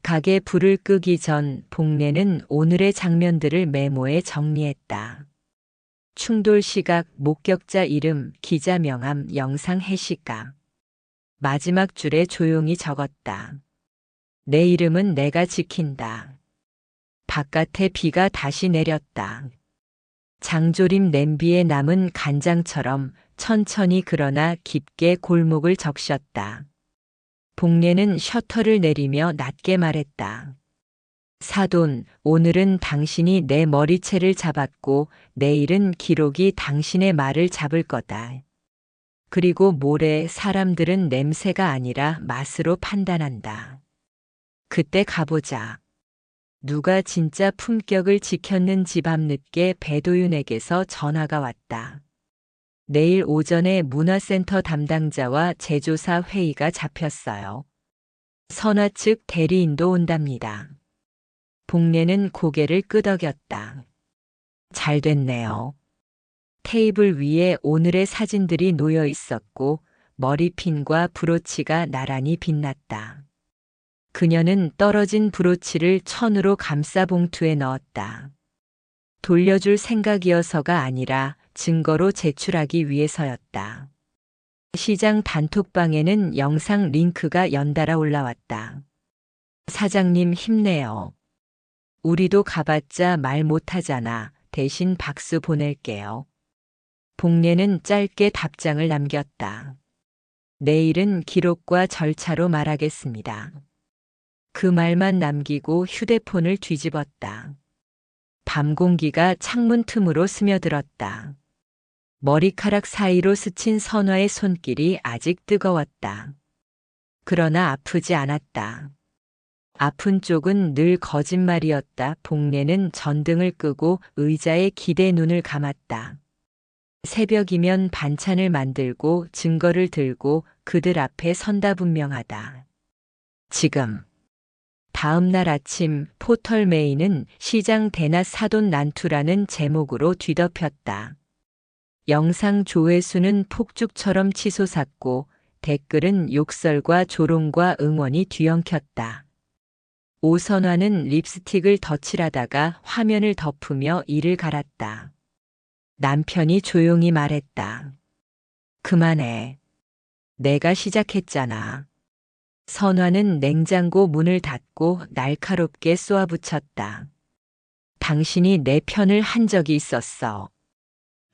가게 불을 끄기 전 복례는 오늘의 장면들을 메모에 정리했다. 충돌 시각, 목격자 이름, 기자 명함, 영상 해시각. 마지막 줄에 조용히 적었다. 내 이름은 내가 지킨다. 바깥에 비가 다시 내렸다. 장조림 냄비에 남은 간장처럼 천천히 그러나 깊게 골목을 적셨다. 복례는 셔터를 내리며 낮게 말했다. 사돈, 오늘은 당신이 내 머리채를 잡았고 내일은 기록이 당신의 말을 잡을 거다. 그리고 모레 사람들은 냄새가 아니라 맛으로 판단한다. 그때 가보자. 누가 진짜 품격을 지켰는지 밤늦게 배도윤에게서 전화가 왔다. 내일 오전에 문화센터 담당자와 제조사 회의가 잡혔어요. 선화 측 대리인도 온답니다. 복례는 고개를 끄덕였다. 잘 됐네요. 테이블 위에 오늘의 사진들이 놓여 있었고 머리핀과 브로치가 나란히 빛났다. 그녀는 떨어진 브로치를 천으로 감싸 봉투에 넣었다. 돌려줄 생각이어서가 아니라 증거로 제출하기 위해서였다. 시장 단톡방에는 영상 링크가 연달아 올라왔다. 사장님 힘내요. 우리도 가봤자 말 못하잖아. 대신 박수 보낼게요. 복례는 짧게 답장을 남겼다. 내일은 기록과 절차로 말하겠습니다. 그 말만 남기고 휴대폰을 뒤집었다. 밤 공기가 창문 틈으로 스며들었다. 머리카락 사이로 스친 선화의 손길이 아직 뜨거웠다. 그러나 아프지 않았다. 아픈 쪽은 늘 거짓말이었다. 복례는 전등을 끄고 의자에 기대 눈을 감았다. 새벽이면 반찬을 만들고 증거를 들고 그들 앞에 선다 분명하다. 지금. 다음 날 아침 포털 메인은 시장 대낮 사돈 난투라는 제목으로 뒤덮였다. 영상 조회수는 폭죽처럼 치솟았고 댓글은 욕설과 조롱과 응원이 뒤엉켰다. 오선화는 립스틱을 덧칠하다가 화면을 덮으며 이를 갈았다. 남편이 조용히 말했다. 그만해. 내가 시작했잖아. 선화는 냉장고 문을 닫고 날카롭게 쏘아붙였다. 당신이 내 편을 한 적이 있었어.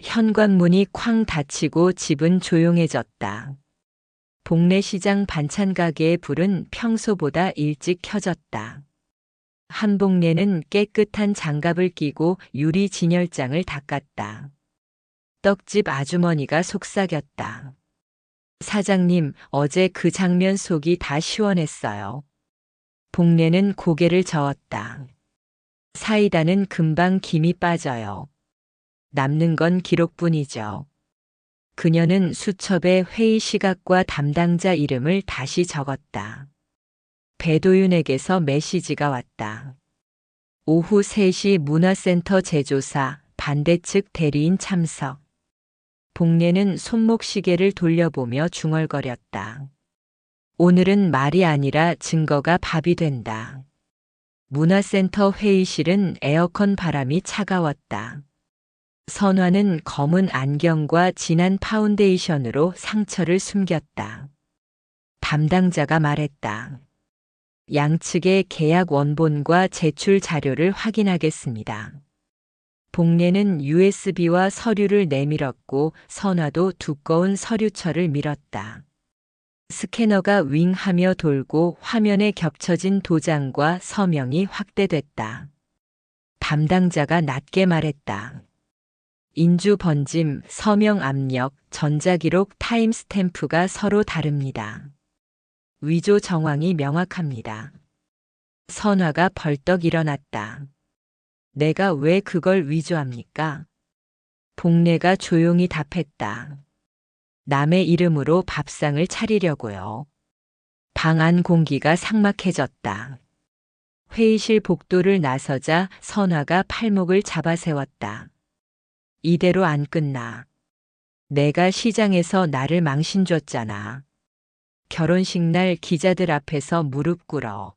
현관문이 쾅 닫히고 집은 조용해졌다. 복례시장 반찬 가게의 불은 평소보다 일찍 켜졌다. 한복례는 깨끗한 장갑을 끼고 유리 진열장을 닦았다. 떡집 아주머니가 속삭였다. 사장님, 어제 그 장면 속이 다 시원했어요. 복례는 고개를 저었다. 사이다는 금방 김이 빠져요. 남는 건 기록뿐이죠. 그녀는 수첩에 회의 시각과 담당자 이름을 다시 적었다. 배도윤에게서 메시지가 왔다. 오후 3시 문화센터 제조사, 반대측 대리인 참석. 복례는 손목시계를 돌려보며 중얼거렸다. 오늘은 말이 아니라 증거가 밥이 된다. 문화센터 회의실은 에어컨 바람이 차가웠다. 선화는 검은 안경과 진한 파운데이션으로 상처를 숨겼다. 담당자가 말했다. 양측의 계약 원본과 제출 자료를 확인하겠습니다. 복례는 USB와 서류를 내밀었고 선화도 두꺼운 서류철을 밀었다. 스캐너가 윙하며 돌고 화면에 겹쳐진 도장과 서명이 확대됐다. 담당자가 낮게 말했다. 인주 번짐, 서명 압력, 전자기록 타임스탬프가 서로 다릅니다. 위조 정황이 명확합니다. 선화가 벌떡 일어났다. 내가 왜 그걸 위조합니까? 복례가 조용히 답했다. 남의 이름으로 밥상을 차리려고요. 방 안 공기가 삭막해졌다. 회의실 복도를 나서자 선화가 팔목을 잡아 세웠다. 이대로 안 끝나. 내가 시장에서 나를 망신줬잖아. 결혼식 날 기자들 앞에서 무릎 꿇어.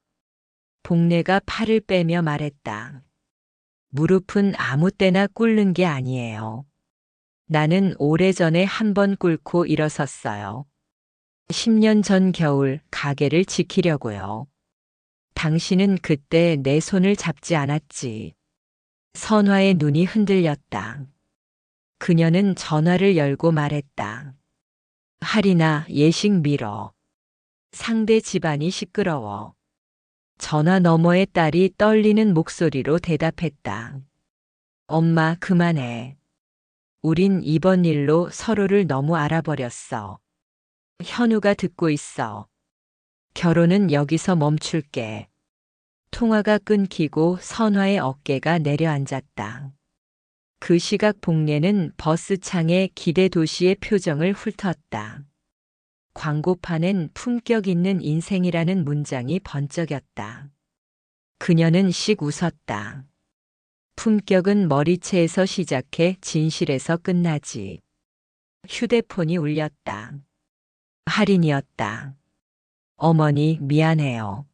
복례가 팔을 빼며 말했다. 무릎은 아무 때나 꿇는 게 아니에요. 나는 오래전에 한 번 꿇고 일어섰어요. 10년 전 겨울 가게를 지키려고요. 당신은 그때 내 손을 잡지 않았지. 선화의 눈이 흔들렸다. 그녀는 전화를 열고 말했다. 할인아, 예식 미뤄. 상대 집안이 시끄러워. 전화 너머의 딸이 떨리는 목소리로 대답했다. 엄마, 그만해. 우린 이번 일로 서로를 너무 알아버렸어. 현우가 듣고 있어. 결혼은 여기서 멈출게. 통화가 끊기고 선화의 어깨가 내려앉았다. 그 시각 복례는 버스 창에 기대 도시의 표정을 훑었다. 광고판엔 품격 있는 인생이라는 문장이 번쩍였다. 그녀는 씩 웃었다. 품격은 머리채에서 시작해 진실에서 끝나지. 휴대폰이 울렸다. 할인이었다. 어머니, 미안해요.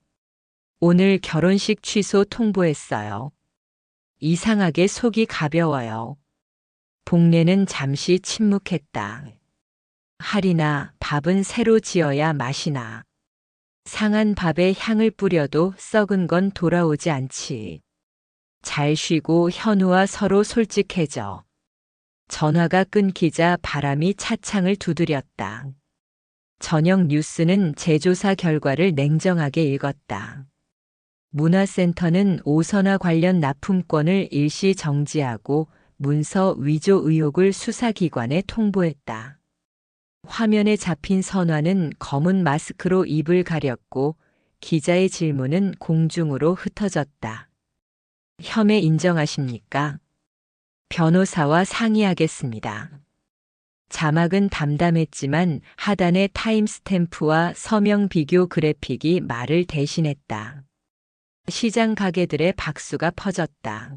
오늘 결혼식 취소 통보했어요. 이상하게 속이 가벼워요. 복례는 잠시 침묵했다. 할인아, 밥은 새로 지어야 맛이나. 상한 밥에 향을 뿌려도 썩은 건 돌아오지 않지. 잘 쉬고 현우와 서로 솔직해져. 전화가 끊기자 바람이 차창을 두드렸다. 저녁 뉴스는 재조사 결과를 냉정하게 읽었다. 문화센터는 오선화 관련 납품권을 일시 정지하고 문서 위조 의혹을 수사기관에 통보했다. 화면에 잡힌 선화는 검은 마스크로 입을 가렸고 기자의 질문은 공중으로 흩어졌다. 혐의 인정하십니까? 변호사와 상의하겠습니다. 자막은 담담했지만 하단의 타임스탬프와 서명 비교 그래픽이 말을 대신했다. 시장 가게들의 박수가 퍼졌다.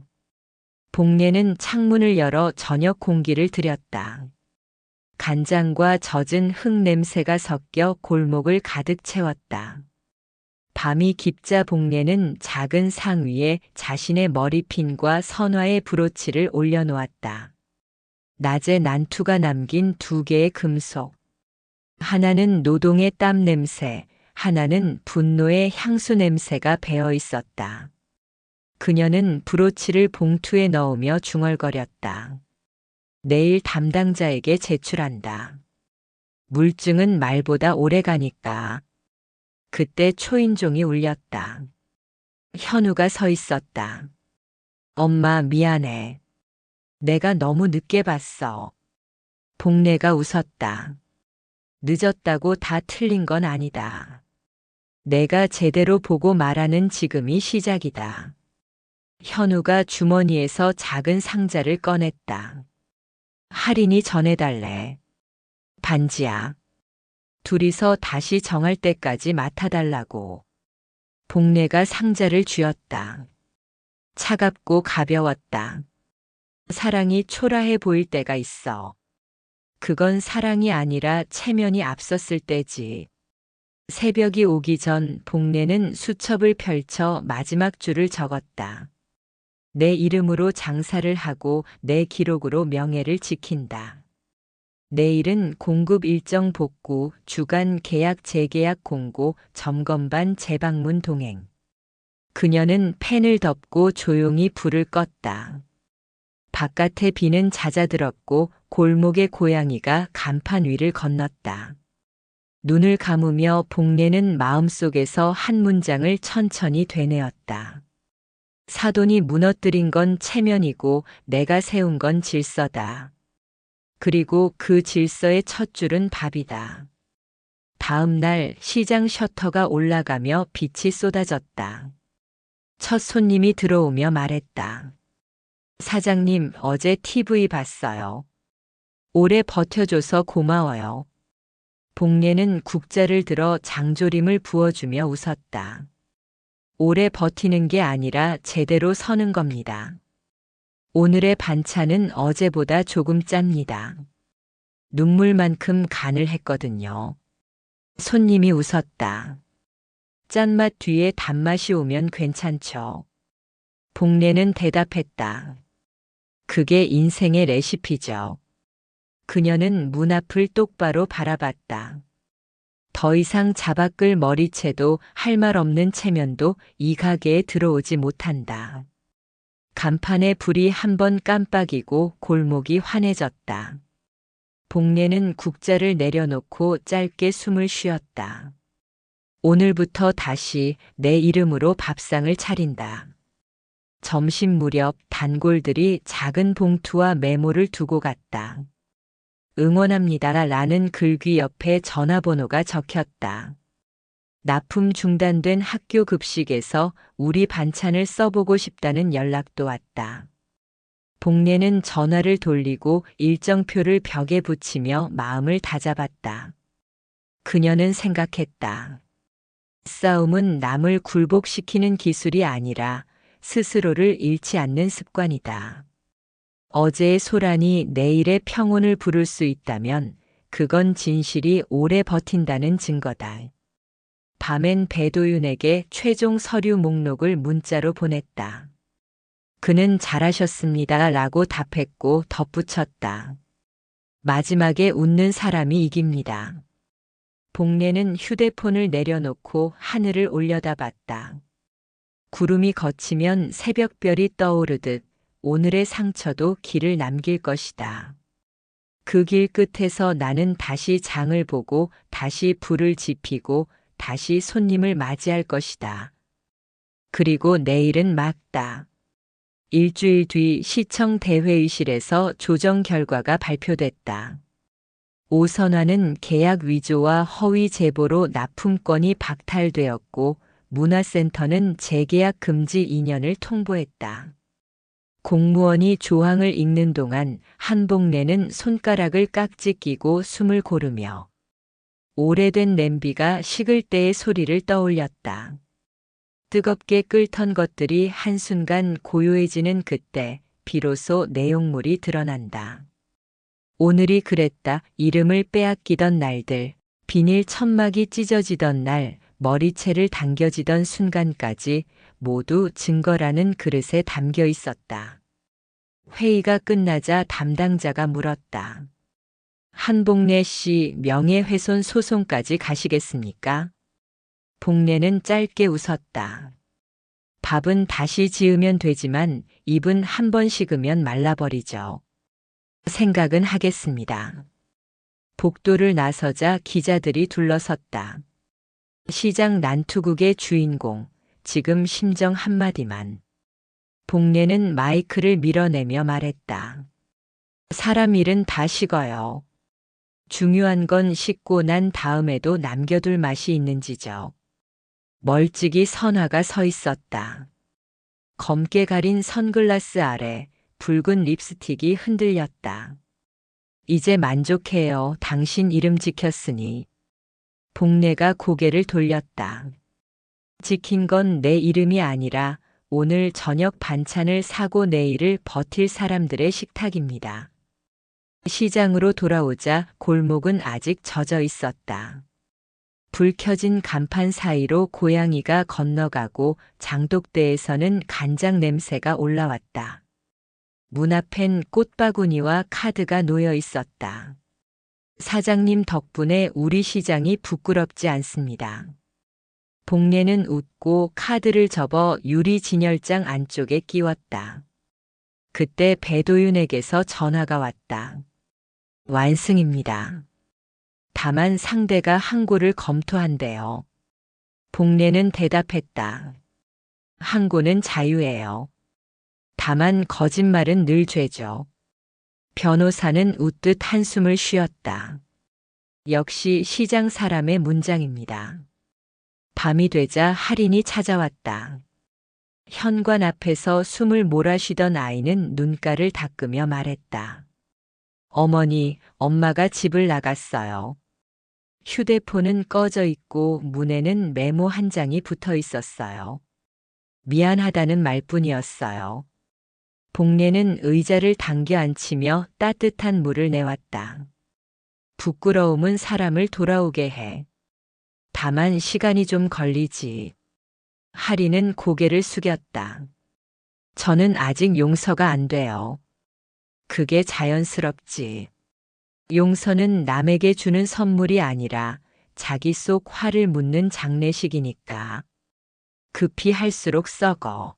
복례는 창문을 열어 저녁 공기를 들였다. 간장과 젖은 흙 냄새가 섞여 골목을 가득 채웠다. 밤이 깊자 복례는 작은 상 위에 자신의 머리핀과 선화의 브로치를 올려놓았다. 낮에 난투가 남긴 두 개의 금속. 하나는 노동의 땀 냄새, 하나는 분노의 향수 냄새가 배어 있었다. 그녀는 브로치를 봉투에 넣으며 중얼거렸다. 내일 담당자에게 제출한다. 물증은 말보다 오래 가니까. 그때 초인종이 울렸다. 현우가 서 있었다. 엄마, 미안해. 내가 너무 늦게 봤어. 복례가 웃었다. 늦었다고 다 틀린 건 아니다. 내가 제대로 보고 말하는 지금이 시작이다. 현우가 주머니에서 작은 상자를 꺼냈다. 할인이 전해달래. 반지야. 둘이서 다시 정할 때까지 맡아달라고. 복례가 상자를 쥐었다. 차갑고 가벼웠다. 사랑이 초라해 보일 때가 있어. 그건 사랑이 아니라 체면이 앞섰을 때지. 새벽이 오기 전 복례는 수첩을 펼쳐 마지막 줄을 적었다. 내 이름으로 장사를 하고 내 기록으로 명예를 지킨다. 내일은 공급 일정 복구, 주간 계약 재계약 공고, 점검반 재방문 동행. 그녀는 펜을 덮고 조용히 불을 껐다. 바깥의 비는 잦아들었고 골목의 고양이가 간판 위를 건넜다. 눈을 감으며 복례는 마음속에서 한 문장을 천천히 되뇌었다. 사돈이 무너뜨린 건 체면이고 내가 세운 건 질서다. 그리고 그 질서의 첫 줄은 밥이다. 다음 날 시장 셔터가 올라가며 빛이 쏟아졌다. 첫 손님이 들어오며 말했다. 사장님, 어제 TV 봤어요. 오래 버텨줘서 고마워요. 복례는 국자를 들어 장조림을 부어주며 웃었다. 오래 버티는 게 아니라 제대로 서는 겁니다. 오늘의 반찬은 어제보다 조금 짭니다. 눈물만큼 간을 했거든요. 손님이 웃었다. 짠맛 뒤에 단맛이 오면 괜찮죠. 복례는 대답했다. 그게 인생의 레시피죠. 그녀는 문 앞을 똑바로 바라봤다. 더 이상 잡아끌 머리채도 할 말 없는 체면도 이 가게에 들어오지 못한다. 간판에 불이 한 번 깜빡이고 골목이 환해졌다. 복례는 국자를 내려놓고 짧게 숨을 쉬었다. 오늘부터 다시 내 이름으로 밥상을 차린다. 점심 무렵 단골들이 작은 봉투와 메모를 두고 갔다. 응원합니다 라는 글귀 옆에 전화번호가 적혔다. 납품 중단된 학교 급식에서 우리 반찬을 써보고 싶다는 연락도 왔다. 복례는 전화를 돌리고 일정표를 벽에 붙이며 마음을 다잡았다. 그녀는 생각했다. 싸움은 남을 굴복시키는 기술이 아니라 스스로를 잃지 않는 습관이다. 어제의 소란이 내일의 평온을 부를 수 있다면 그건 진실이 오래 버틴다는 증거다. 밤엔 배도윤에게 최종 서류 목록을 문자로 보냈다. 그는 잘하셨습니다 라고 답했고 덧붙였다. 마지막에 웃는 사람이 이깁니다. 복례는 휴대폰을 내려놓고 하늘을 올려다봤다. 구름이 걷히면 새벽별이 떠오르듯 오늘의 상처도 길을 남길 것이다. 그 길 끝에서 나는 다시 장을 보고 다시 불을 지피고 다시 손님을 맞이할 것이다. 그리고 내일은 막다. 일주일 뒤 시청 대회의실에서 조정 결과가 발표됐다. 오선화는 계약 위조와 허위 제보로 납품권이 박탈되었고 문화센터는 재계약 금지 2년을 통보했다. 공무원이 조항을 읽는 동안 한복례는 손가락을 깍지 끼고 숨을 고르며 오래된 냄비가 식을 때의 소리를 떠올렸다. 뜨겁게 끓던 것들이 한순간 고요해지는 그때 비로소 내용물이 드러난다. 오늘이 그랬다. 이름을 빼앗기던 날들, 비닐 천막이 찢어지던 날, 머리채를 당겨지던 순간까지 모두 증거라는 그릇에 담겨 있었다. 회의가 끝나자 담당자가 물었다. 한복례 씨 명예훼손 소송까지 가시겠습니까? 복례는 짧게 웃었다. 밥은 다시 지으면 되지만 입은 한 번 식으면 말라버리죠. 생각은 하겠습니다. 복도를 나서자 기자들이 둘러섰다. 시장 난투극의 주인공, 지금 심정 한마디만. 복례는 마이크를 밀어내며 말했다. 사람 일은 다 식어요. 중요한 건 식고 난 다음에도 남겨둘 맛이 있는지죠. 멀찍이 선화가 서 있었다. 검게 가린 선글라스 아래 붉은 립스틱이 흔들렸다. 이제 만족해요. 당신 이름 지켰으니. 복례가 고개를 돌렸다. 지킨 건 내 이름이 아니라 오늘 저녁 반찬을 사고 내일을 버틸 사람들의 식탁입니다. 시장으로 돌아오자 골목은 아직 젖어 있었다. 불 켜진 간판 사이로 고양이가 건너가고 장독대에서는 간장 냄새가 올라왔다. 문 앞엔 꽃바구니와 카드가 놓여 있었다. 사장님 덕분에 우리 시장이 부끄럽지 않습니다. 복례는 웃고 카드를 접어 유리 진열장 안쪽에 끼웠다. 그때 배도윤에게서 전화가 왔다. 완승입니다. 다만 상대가 항고를 검토한대요. 복례는 대답했다. 항고는 자유예요. 다만 거짓말은 늘 죄죠. 변호사는 웃듯 한숨을 쉬었다. 역시 시장 사람의 문장입니다. 밤이 되자 할인이 찾아왔다. 현관 앞에서 숨을 몰아쉬던 아이는 눈가를 닦으며 말했다. 어머니, 엄마가 집을 나갔어요. 휴대폰은 꺼져 있고 문에는 메모 한 장이 붙어 있었어요. 미안하다는 말뿐이었어요. 복례는 의자를 당겨 앉히며 따뜻한 물을 내왔다. 부끄러움은 사람을 돌아오게 해. 다만 시간이 좀 걸리지. 할인은 고개를 숙였다. 저는 아직 용서가 안 돼요. 그게 자연스럽지. 용서는 남에게 주는 선물이 아니라 자기 속 화를 묻는 장례식이니까. 급히 할수록 썩어.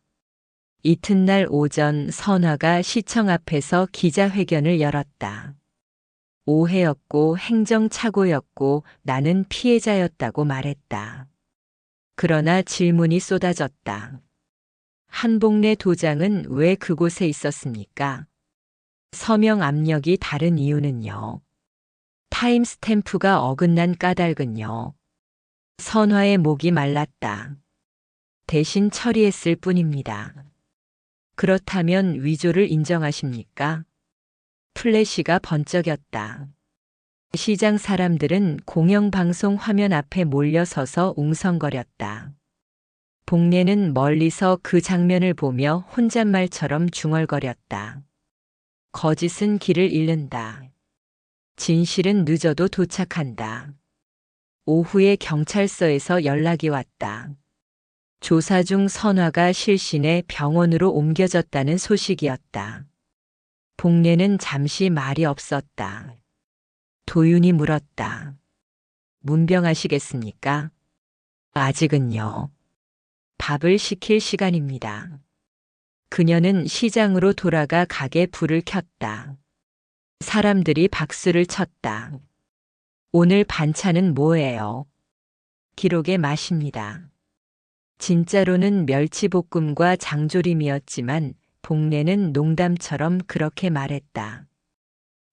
이튿날 오전 선화가 시청 앞에서 기자회견을 열었다. 오해였고 행정착오였고 나는 피해자였다고 말했다. 그러나 질문이 쏟아졌다. 한복래 도장은 왜 그곳에 있었습니까? 서명 압력이 다른 이유는요. 타임스탬프가 어긋난 까닭은요. 선화의 목이 말랐다. 대신 처리했을 뿐입니다. 그렇다면 위조를 인정하십니까? 플래시가 번쩍였다. 시장 사람들은 공영방송 화면 앞에 몰려서서 웅성거렸다. 복례는 멀리서 그 장면을 보며 혼잣말처럼 중얼거렸다. 거짓은 길을 잃는다. 진실은 늦어도 도착한다. 오후에 경찰서에서 연락이 왔다. 조사 중 선화가 실신해 병원으로 옮겨졌다는 소식이었다. 복례는 잠시 말이 없었다. 도윤이 물었다. 문병하시겠습니까? 아직은요. 밥을 시킬 시간입니다. 그녀는 시장으로 돌아가 가게 불을 켰다. 사람들이 박수를 쳤다. 오늘 반찬은 뭐예요? 기록의 맛입니다. 진짜로는 멸치볶음과 장조림이었지만 복례는 농담처럼 그렇게 말했다.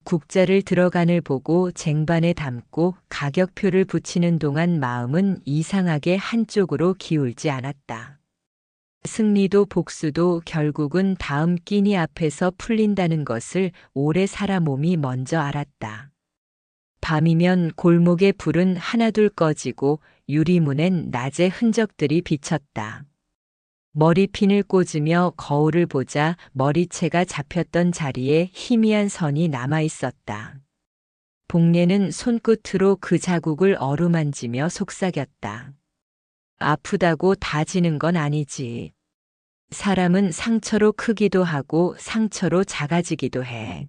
국자를 들어간을 보고 쟁반에 담고 가격표를 붙이는 동안 마음은 이상하게 한쪽으로 기울지 않았다. 승리도 복수도 결국은 다음 끼니 앞에서 풀린다는 것을 오래 살아 몸이 먼저 알았다. 밤이면 골목의 불은 하나둘 꺼지고 유리문엔 낮의 흔적들이 비쳤다. 머리핀을 꽂으며 거울을 보자 머리채가 잡혔던 자리에 희미한 선이 남아 있었다. 복례는 손끝으로 그 자국을 어루만지며 속삭였다. 아프다고 다 지는 건 아니지. 사람은 상처로 크기도 하고 상처로 작아지기도 해.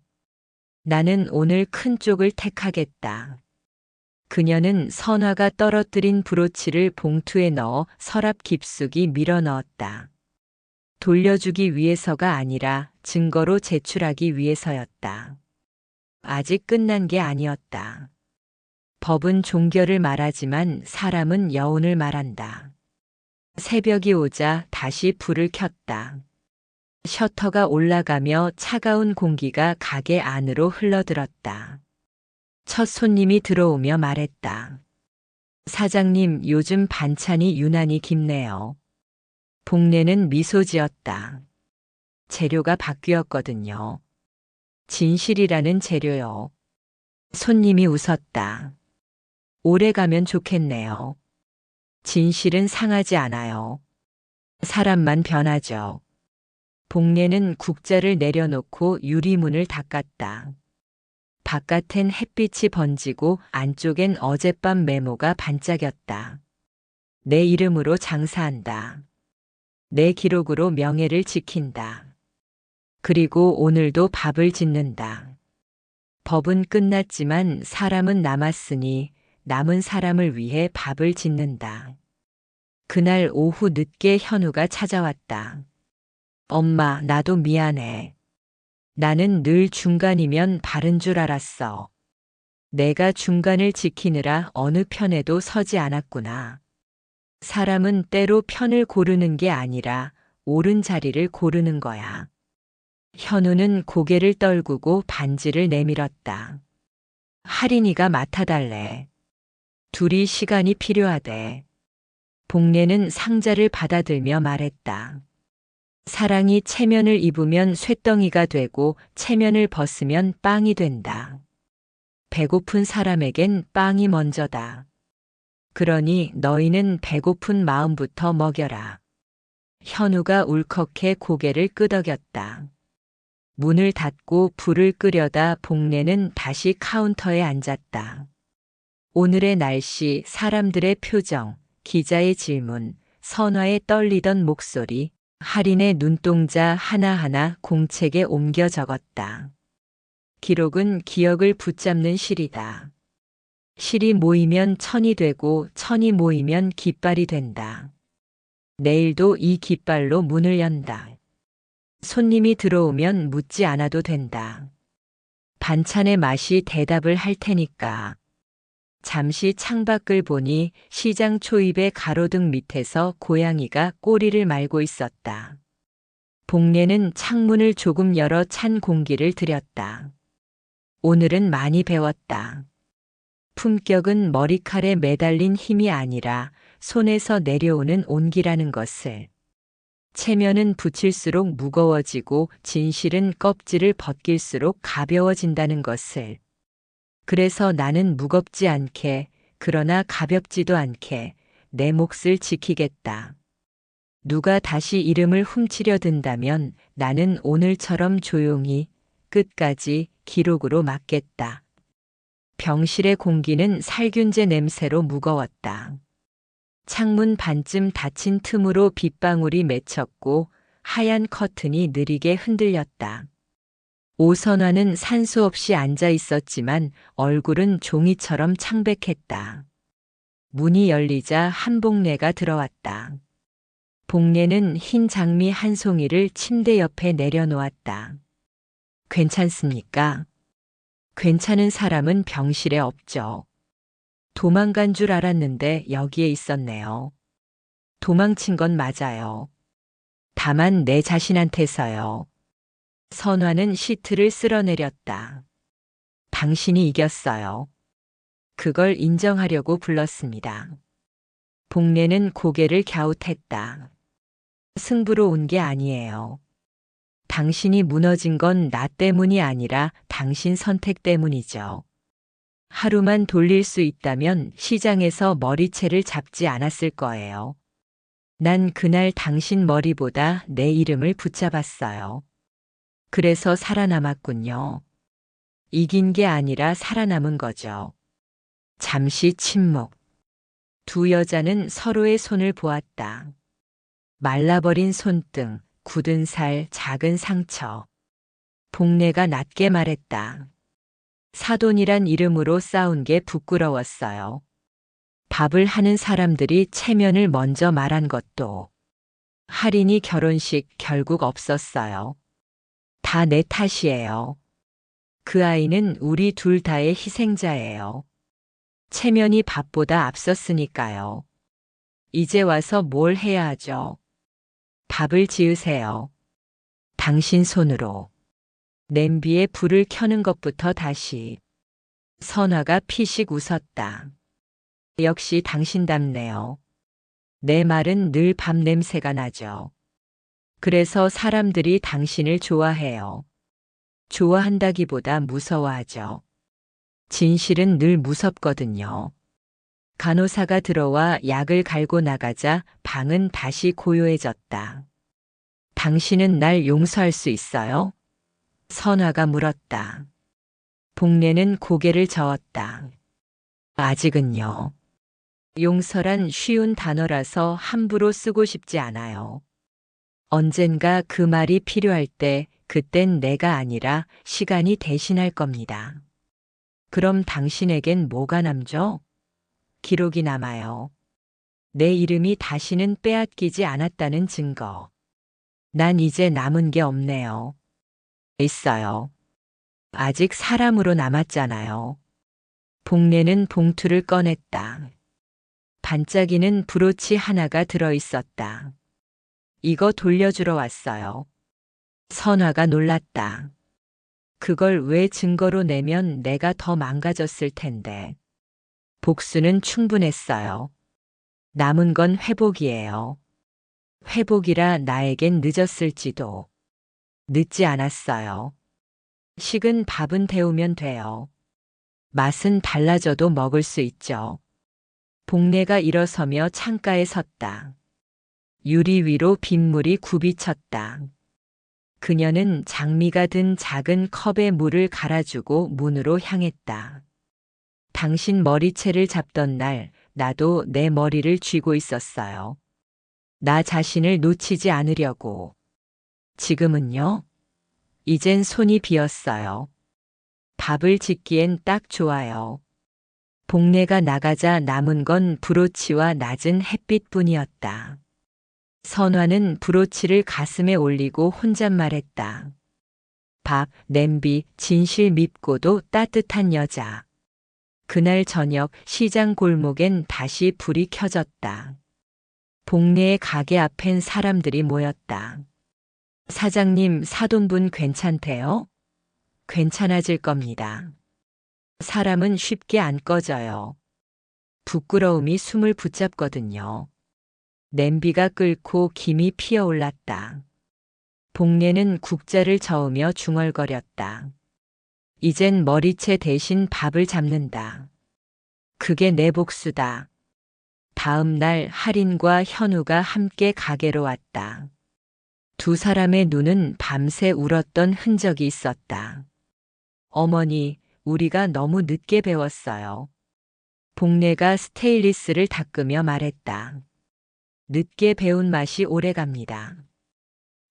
나는 오늘 큰 쪽을 택하겠다. 그녀는 선화가 떨어뜨린 브로치를 봉투에 넣어 서랍 깊숙이 밀어 넣었다. 돌려주기 위해서가 아니라 증거로 제출하기 위해서였다. 아직 끝난 게 아니었다. 법은 종결을 말하지만 사람은 여운을 말한다. 새벽이 오자 다시 불을 켰다. 셔터가 올라가며 차가운 공기가 가게 안으로 흘러들었다. 첫 손님이 들어오며 말했다. 사장님, 요즘 반찬이 유난히 깊네요. 복례는 미소 지었다. 재료가 바뀌었거든요. 진실이라는 재료요. 손님이 웃었다. 오래 가면 좋겠네요. 진실은 상하지 않아요. 사람만 변하죠. 복례는 국자를 내려놓고 유리문을 닦았다. 바깥엔 햇빛이 번지고 안쪽엔 어젯밤 메모가 반짝였다. 내 이름으로 장사한다. 내 기록으로 명예를 지킨다. 그리고 오늘도 밥을 짓는다. 법은 끝났지만 사람은 남았으니 남은 사람을 위해 밥을 짓는다. 그날 오후 늦게 현우가 찾아왔다. 엄마, 나도 미안해. 나는 늘 중간이면 바른 줄 알았어. 내가 중간을 지키느라 어느 편에도 서지 않았구나. 사람은 때로 편을 고르는 게 아니라 옳은 자리를 고르는 거야. 현우는 고개를 떨구고 반지를 내밀었다. 할인이가 맡아달래. 둘이 시간이 필요하대. 복례는 상자를 받아들며 말했다. 사랑이 체면을 입으면 쇳덩이가 되고 체면을 벗으면 빵이 된다. 배고픈 사람에겐 빵이 먼저다. 그러니 너희는 배고픈 마음부터 먹여라. 현우가 울컥해 고개를 끄덕였다. 문을 닫고 불을 끄려다 복례는 다시 카운터에 앉았다. 오늘의 날씨, 사람들의 표정, 기자의 질문, 선화의 떨리던 목소리, 할인의 눈동자 하나하나 공책에 옮겨 적었다. 기록은 기억을 붙잡는 실이다. 실이 모이면 천이 되고 천이 모이면 깃발이 된다. 내일도 이 깃발로 문을 연다. 손님이 들어오면 묻지 않아도 된다. 반찬의 맛이 대답을 할 테니까. 잠시 창밖을 보니 시장 초입의 가로등 밑에서 고양이가 꼬리를 말고 있었다. 복례는 창문을 조금 열어 찬 공기를 들였다. 오늘은 많이 배웠다. 품격은 머리칼에 매달린 힘이 아니라 손에서 내려오는 온기라는 것을. 체면은 붙일수록 무거워지고 진실은 껍질을 벗길수록 가벼워진다는 것을. 그래서 나는 무겁지 않게, 그러나 가볍지도 않게 내 몫을 지키겠다. 누가 다시 이름을 훔치려 든다면 나는 오늘처럼 조용히 끝까지 기록으로 맡겠다. 병실의 공기는 살균제 냄새로 무거웠다. 창문 반쯤 닫힌 틈으로 빗방울이 맺혔고 하얀 커튼이 느리게 흔들렸다. 오선화는 산수 없이 앉아 있었지만 얼굴은 종이처럼 창백했다. 문이 열리자 한복례가 들어왔다. 복례는 흰 장미 한 송이를 침대 옆에 내려놓았다. 괜찮습니까? 괜찮은 사람은 병실에 없죠. 도망간 줄 알았는데 여기에 있었네요. 도망친 건 맞아요. 다만 내 자신한테서요. 선화는 시트를 쓸어내렸다. 당신이 이겼어요. 그걸 인정하려고 불렀습니다. 복례는 고개를 갸웃했다. 승부로 온 게 아니에요. 당신이 무너진 건 나 때문이 아니라 당신 선택 때문이죠. 하루만 돌릴 수 있다면 시장에서 머리채를 잡지 않았을 거예요. 난 그날 당신 머리보다 내 이름을 붙잡았어요. 그래서 살아남았군요. 이긴 게 아니라 살아남은 거죠. 잠시 침묵. 두 여자는 서로의 손을 보았다. 말라버린 손등, 굳은 살, 작은 상처. 복례가 낮게 말했다. 사돈이란 이름으로 싸운 게 부끄러웠어요. 밥을 하는 사람들이 체면을 먼저 말한 것도. 할인이 결혼식 결국 없었어요. 다 내 탓이에요. 그 아이는 우리 둘 다의 희생자예요. 체면이 밥보다 앞섰으니까요. 이제 와서 뭘 해야 하죠? 밥을 지으세요. 당신 손으로. 냄비에 불을 켜는 것부터 다시. 선화가 피식 웃었다. 역시 당신답네요. 내 말은 늘 밥 냄새가 나죠. 그래서 사람들이 당신을 좋아해요. 좋아한다기보다 무서워하죠. 진실은 늘 무섭거든요. 간호사가 들어와 약을 갈고 나가자 방은 다시 고요해졌다. 당신은 날 용서할 수 있어요? 선화가 물었다. 복례는 고개를 저었다. 아직은요. 용서란 쉬운 단어라서 함부로 쓰고 싶지 않아요. 언젠가 그 말이 필요할 때 그땐 내가 아니라 시간이 대신할 겁니다. 그럼 당신에겐 뭐가 남죠? 기록이 남아요. 내 이름이 다시는 빼앗기지 않았다는 증거. 난 이제 남은 게 없네요. 있어요. 아직 사람으로 남았잖아요. 복례는 봉투를 꺼냈다. 반짝이는 브로치 하나가 들어있었다. 이거 돌려주러 왔어요. 선화가 놀랐다. 그걸 왜 증거로 내면 내가 더 망가졌을 텐데. 복수는 충분했어요. 남은 건 회복이에요. 회복이라 나에겐 늦었을지도. 늦지 않았어요. 식은 밥은 데우면 돼요. 맛은 달라져도 먹을 수 있죠. 복례가 일어서며 창가에 섰다. 유리 위로 빗물이 굽이쳤다. 그녀는 장미가 든 작은 컵에 물을 갈아주고 문으로 향했다. 당신 머리채를 잡던 날 나도 내 머리를 쥐고 있었어요. 나 자신을 놓치지 않으려고. 지금은요? 이젠 손이 비었어요. 밥을 짓기엔 딱 좋아요. 복례가 나가자 남은 건 브로치와 낮은 햇빛뿐이었다. 선화는 브로치를 가슴에 올리고 혼잣말했다. 밥, 냄비, 진실 밉고도 따뜻한 여자. 그날 저녁 시장 골목엔 다시 불이 켜졌다. 복례의 가게 앞엔 사람들이 모였다. 사장님, 사돈분 괜찮대요? 괜찮아질 겁니다. 사람은 쉽게 안 꺼져요. 부끄러움이 숨을 붙잡거든요. 냄비가 끓고 김이 피어올랐다. 복례는 국자를 저으며 중얼거렸다. 이젠 머리채 대신 밥을 잡는다. 그게 내 복수다. 다음 날 할인과 현우가 함께 가게로 왔다. 두 사람의 눈은 밤새 울었던 흔적이 있었다. 어머니, 우리가 너무 늦게 배웠어요. 복례가 스테인리스를 닦으며 말했다. 늦게 배운 맛이 오래갑니다.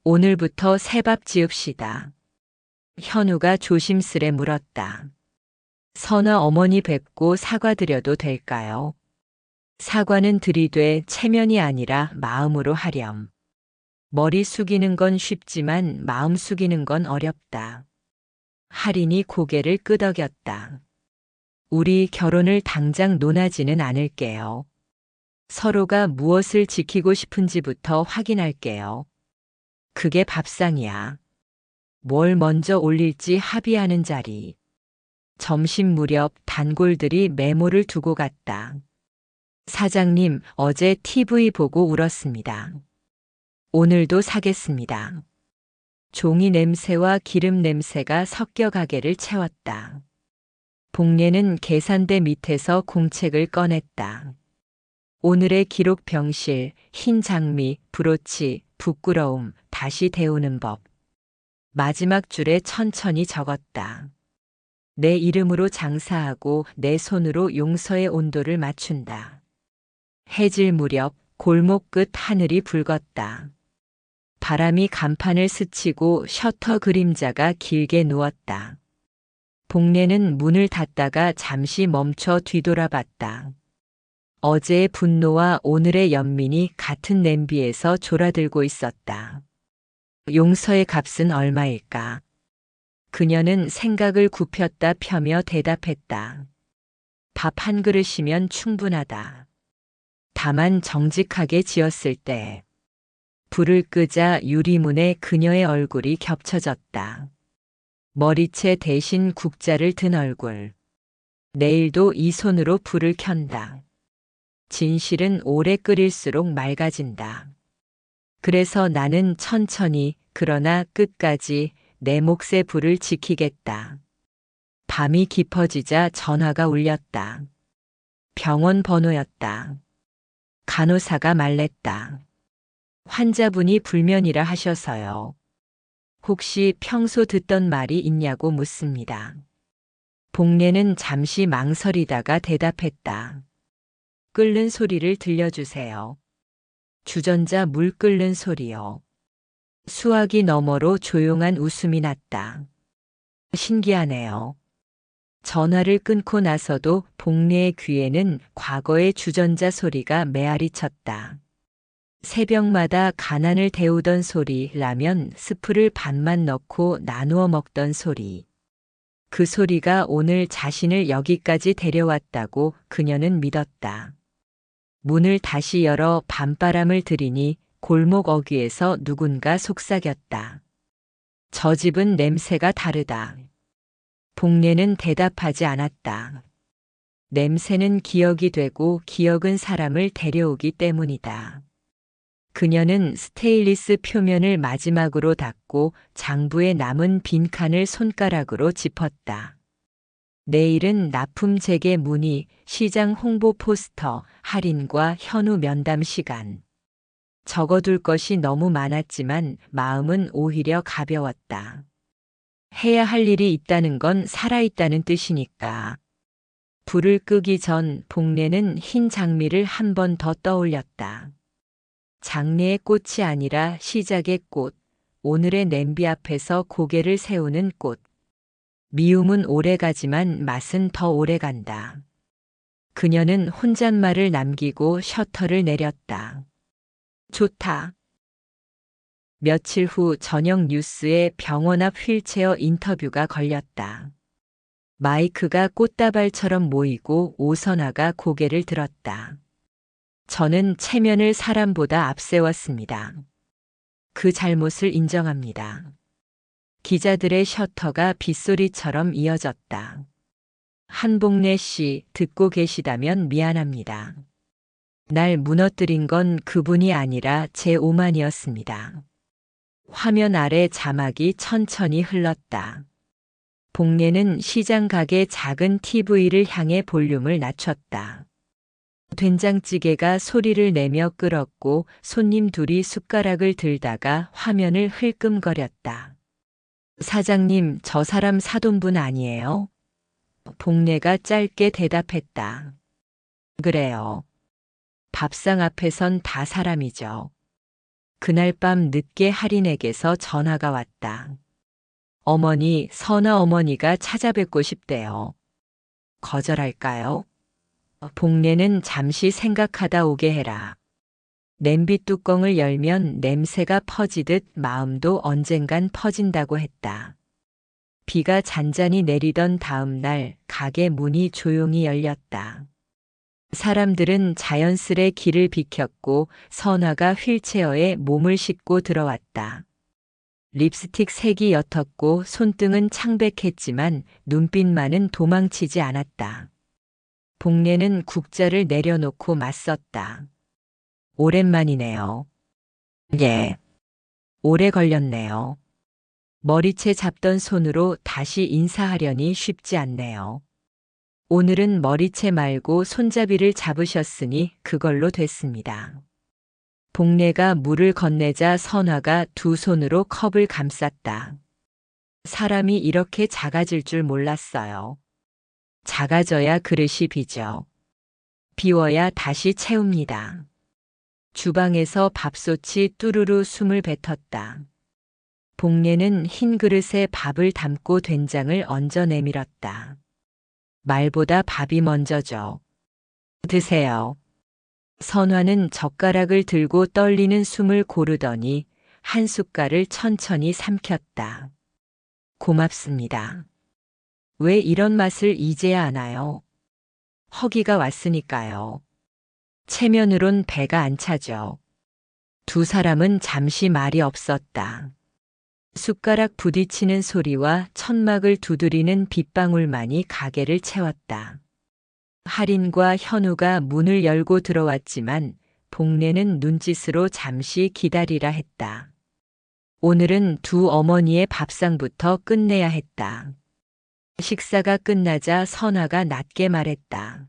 오늘부터 새밥 지읍시다. 현우가 조심스레 물었다. 선아 어머니 뵙고 사과드려도 될까요? 사과는 들이되 체면이 아니라 마음으로 하렴. 머리 숙이는 건 쉽지만 마음 숙이는 건 어렵다. 할인이 고개를 끄덕였다. 우리 결혼을 당장 논하지는 않을게요. 서로가 무엇을 지키고 싶은지부터 확인할게요. 그게 밥상이야. 뭘 먼저 올릴지 합의하는 자리. 점심 무렵 단골들이 메모를 두고 갔다. 사장님, 어제 TV 보고 울었습니다. 오늘도 사겠습니다. 종이 냄새와 기름 냄새가 섞여 가게를 채웠다. 복례는 계산대 밑에서 공책을 꺼냈다. 오늘의 기록 병실, 흰 장미, 브로치, 부끄러움, 다시 데우는 법. 마지막 줄에 천천히 적었다. 내 이름으로 장사하고 내 손으로 용서의 온도를 맞춘다. 해질 무렵 골목 끝 하늘이 붉었다. 바람이 간판을 스치고 셔터 그림자가 길게 누웠다. 복례는 문을 닫다가 잠시 멈춰 뒤돌아봤다. 어제의 분노와 오늘의 연민이 같은 냄비에서 졸아들고 있었다. 용서의 값은 얼마일까? 그녀는 생각을 굽혔다 펴며 대답했다. 밥 한 그릇이면 충분하다. 다만 정직하게 지었을 때. 불을 끄자 유리문에 그녀의 얼굴이 겹쳐졌다. 머리채 대신 국자를 든 얼굴. 내일도 이 손으로 불을 켠다. 진실은 오래 끓일수록 맑아진다. 그래서 나는 천천히 그러나 끝까지 내 몫의 불을 지키겠다. 밤이 깊어지자 전화가 울렸다. 병원 번호였다. 간호사가 말랬다. 환자분이 불면이라 하셔서요. 혹시 평소 듣던 말이 있냐고 묻습니다. 복례는 잠시 망설이다가 대답했다. 끓는 소리를 들려주세요. 주전자 물 끓는 소리요. 수화기 너머로 조용한 웃음이 났다. 신기하네요. 전화를 끊고 나서도 복례의 귀에는 과거의 주전자 소리가 메아리 쳤다. 새벽마다 가난을 데우던 소리, 라면 스프를 반만 넣고 나누어 먹던 소리. 그 소리가 오늘 자신을 여기까지 데려왔다고 그녀는 믿었다. 문을 다시 열어 밤바람을 들이니 골목 어귀에서 누군가 속삭였다. 저 집은 냄새가 다르다. 복례는 대답하지 않았다. 냄새는 기억이 되고 기억은 사람을 데려오기 때문이다. 그녀는 스테인리스 표면을 마지막으로 닦고 장부에 남은 빈칸을 손가락으로 짚었다. 내일은 납품 재개 문의, 시장 홍보 포스터, 할인과 현우 면담 시간. 적어둘 것이 너무 많았지만 마음은 오히려 가벼웠다. 해야 할 일이 있다는 건 살아있다는 뜻이니까. 불을 끄기 전 복례는 흰 장미를 한 번 더 떠올렸다. 장례의 꽃이 아니라 시작의 꽃, 오늘의 냄비 앞에서 고개를 세우는 꽃. 미움은 오래가지만 맛은 더 오래간다. 그녀는 혼잣말을 남기고 셔터를 내렸다. 좋다. 며칠 후 저녁 뉴스에 병원 앞 휠체어 인터뷰가 걸렸다. 마이크가 꽃다발처럼 모이고 오선아가 고개를 들었다. 저는 체면을 사람보다 앞세웠습니다. 그 잘못을 인정합니다. 기자들의 셔터가 빗소리처럼 이어졌다. 한복래 씨, 듣고 계시다면 미안합니다. 날 무너뜨린 건 그분이 아니라 제 오만이었습니다. 화면 아래 자막이 천천히 흘렀다. 복례는 시장 가게 작은 TV를 향해 볼륨을 낮췄다. 된장찌개가 소리를 내며 끓었고 손님 둘이 숟가락을 들다가 화면을 흘끔거렸다. 사장님, 저 사람 사돈분 아니에요? 복례가 짧게 대답했다. 그래요. 밥상 앞에선 다 사람이죠. 그날 밤 늦게 할인에게서 전화가 왔다. 어머니, 선아 어머니가 찾아뵙고 싶대요. 거절할까요? 복례는 잠시 생각하다 오게 해라. 냄비 뚜껑을 열면 냄새가 퍼지듯 마음도 언젠간 퍼진다고 했다. 비가 잔잔히 내리던 다음 날 가게 문이 조용히 열렸다. 사람들은 자연스레 길을 비켰고 선아가 휠체어에 몸을 싣고 들어왔다. 립스틱 색이 옅었고 손등은 창백했지만 눈빛만은 도망치지 않았다. 복례는 국자를 내려놓고 맞섰다. 오랜만이네요. 예. 오래 걸렸네요. 머리채 잡던 손으로 다시 인사하려니 쉽지 않네요. 오늘은 머리채 말고 손잡이를 잡으셨으니 그걸로 됐습니다. 복례가 물을 건네자 선화가 두 손으로 컵을 감쌌다. 사람이 이렇게 작아질 줄 몰랐어요. 작아져야 그릇이 비죠. 비워야 다시 채웁니다. 주방에서 밥솥이 뚜루루 숨을 뱉었다. 복례는 흰 그릇에 밥을 담고 된장을 얹어 내밀었다. 말보다 밥이 먼저죠. 드세요. 선화는 젓가락을 들고 떨리는 숨을 고르더니 한 숟갈을 천천히 삼켰다. 고맙습니다. 왜 이런 맛을 이제야 아나요? 허기가 왔으니까요. 체면으론 배가 안 차죠. 두 사람은 잠시 말이 없었다. 숟가락 부딪히는 소리와 천막을 두드리는 빗방울만이 가게를 채웠다. 할인과 현우가 문을 열고 들어왔지만 복례는 눈짓으로 잠시 기다리라 했다. 오늘은 두 어머니의 밥상부터 끝내야 했다. 식사가 끝나자 선화가 낮게 말했다.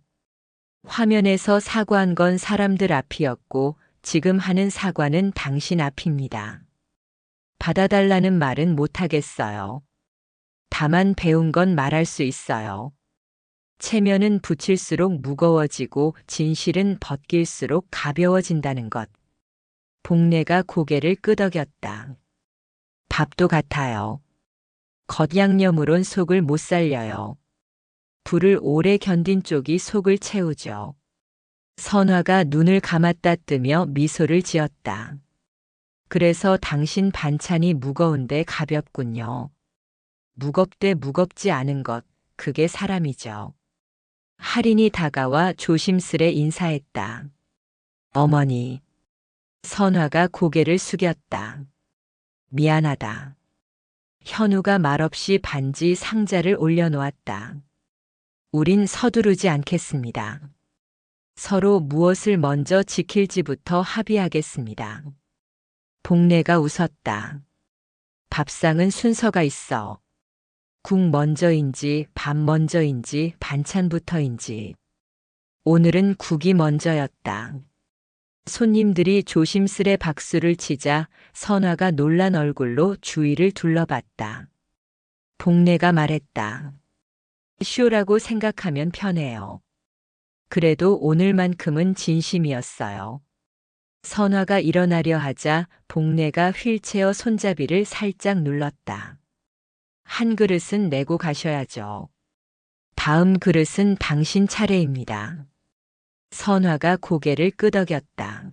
화면에서 사과한 건 사람들 앞이었고 지금 하는 사과는 당신 앞입니다. 받아달라는 말은 못하겠어요. 다만 배운 건 말할 수 있어요. 체면은 붙일수록 무거워지고 진실은 벗길수록 가벼워진다는 것. 복례가 고개를 끄덕였다. 밥도 같아요. 겉양념으론 속을 못 살려요. 불을 오래 견딘 쪽이 속을 채우죠. 선화가 눈을 감았다 뜨며 미소를 지었다. 그래서 당신 반찬이 무거운데 가볍군요. 무겁되 무겁지 않은 것, 그게 사람이죠. 할인이 다가와 조심스레 인사했다. 어머니. 선화가 고개를 숙였다. 미안하다. 현우가 말없이 반지 상자를 올려놓았다. 우린 서두르지 않겠습니다. 서로 무엇을 먼저 지킬지부터 합의하겠습니다. 복례가 웃었다. 밥상은 순서가 있어. 국 먼저인지 밥 먼저인지 반찬부터인지. 오늘은 국이 먼저였다. 손님들이 조심스레 박수를 치자 선화가 놀란 얼굴로 주위를 둘러봤다. 복례가 말했다. 쇼라고 생각하면 편해요. 그래도 오늘만큼은 진심이었어요. 선화가 일어나려 하자 복례가 휠체어 손잡이를 살짝 눌렀다. 한 그릇은 내고 가셔야죠. 다음 그릇은 당신 차례입니다. 선화가 고개를 끄덕였다.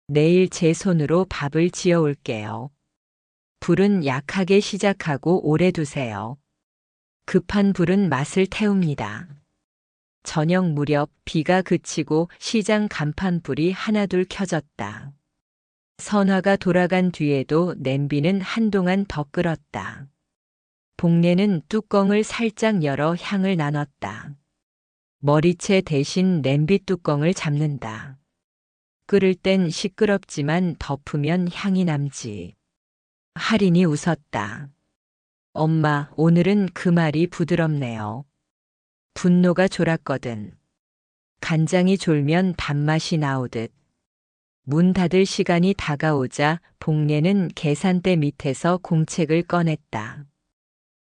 내일 제 손으로 밥을 지어 올게요. 불은 약하게 시작하고 오래 두세요. 급한 불은 맛을 태웁니다. 저녁 무렵 비가 그치고 시장 간판불이 하나둘 켜졌다. 선화가 돌아간 뒤에도 냄비는 한동안 더 끓었다. 복례는 뚜껑을 살짝 열어 향을 나눴다. 머리채 대신 냄비 뚜껑을 잡는다. 끓을 땐 시끄럽지만 덮으면 향이 남지. 할인이 웃었다. 엄마, 오늘은 그 말이 부드럽네요. 분노가 졸았거든. 간장이 졸면 단맛이 나오듯. 문 닫을 시간이 다가오자 복례는 계산대 밑에서 공책을 꺼냈다.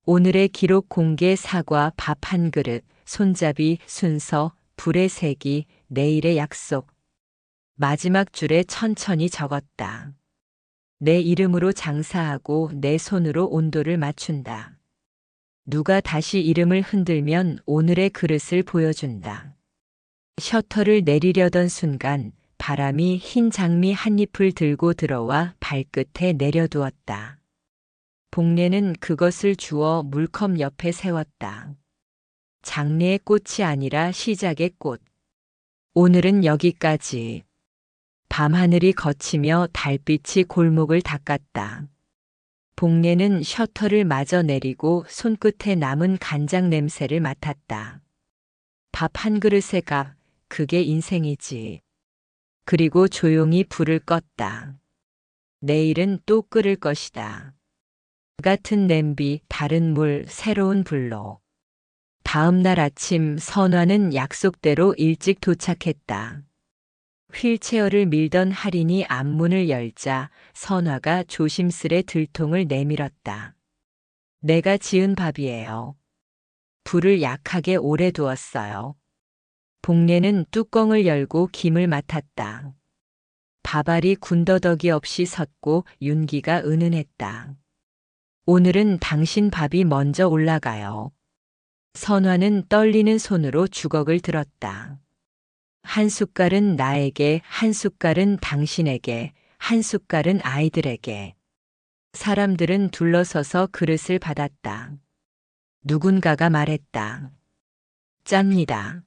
오늘의 기록 공개 사과 밥 한 그릇, 손잡이, 순서, 불의 세기, 내일의 약속. 마지막 줄에 천천히 적었다. 내 이름으로 장사하고 내 손으로 온도를 맞춘다. 누가 다시 이름을 흔들면 오늘의 그릇을 보여준다. 셔터를 내리려던 순간 바람이 흰 장미 한 잎을 들고 들어와 발끝에 내려두었다. 복례는 그것을 주워 물컵 옆에 세웠다. 장례의 꽃이 아니라 시작의 꽃. 오늘은 여기까지. 밤하늘이 거치며 달빛이 골목을 닦았다. 복례는 셔터를 마저 내리고 손끝에 남은 간장 냄새를 맡았다. 밥 한 그릇의 값, 그게 인생이지. 그리고 조용히 불을 껐다. 내일은 또 끓을 것이다. 같은 냄비, 다른 물, 새로운 불로. 다음 날 아침 선화는 약속대로 일찍 도착했다. 휠체어를 밀던 할인이 앞문을 열자 선화가 조심스레 들통을 내밀었다. 내가 지은 밥이에요. 불을 약하게 오래 두었어요. 복례는 뚜껑을 열고 김을 맡았다. 밥알이 군더더기 없이 섰고 윤기가 은은했다. 오늘은 당신 밥이 먼저 올라가요. 선화는 떨리는 손으로 주걱을 들었다. 한 숟갈은 나에게, 한 숟갈은 당신에게, 한 숟갈은 아이들에게. 사람들은 둘러서서 그릇을 받았다. 누군가가 말했다. 짭니다.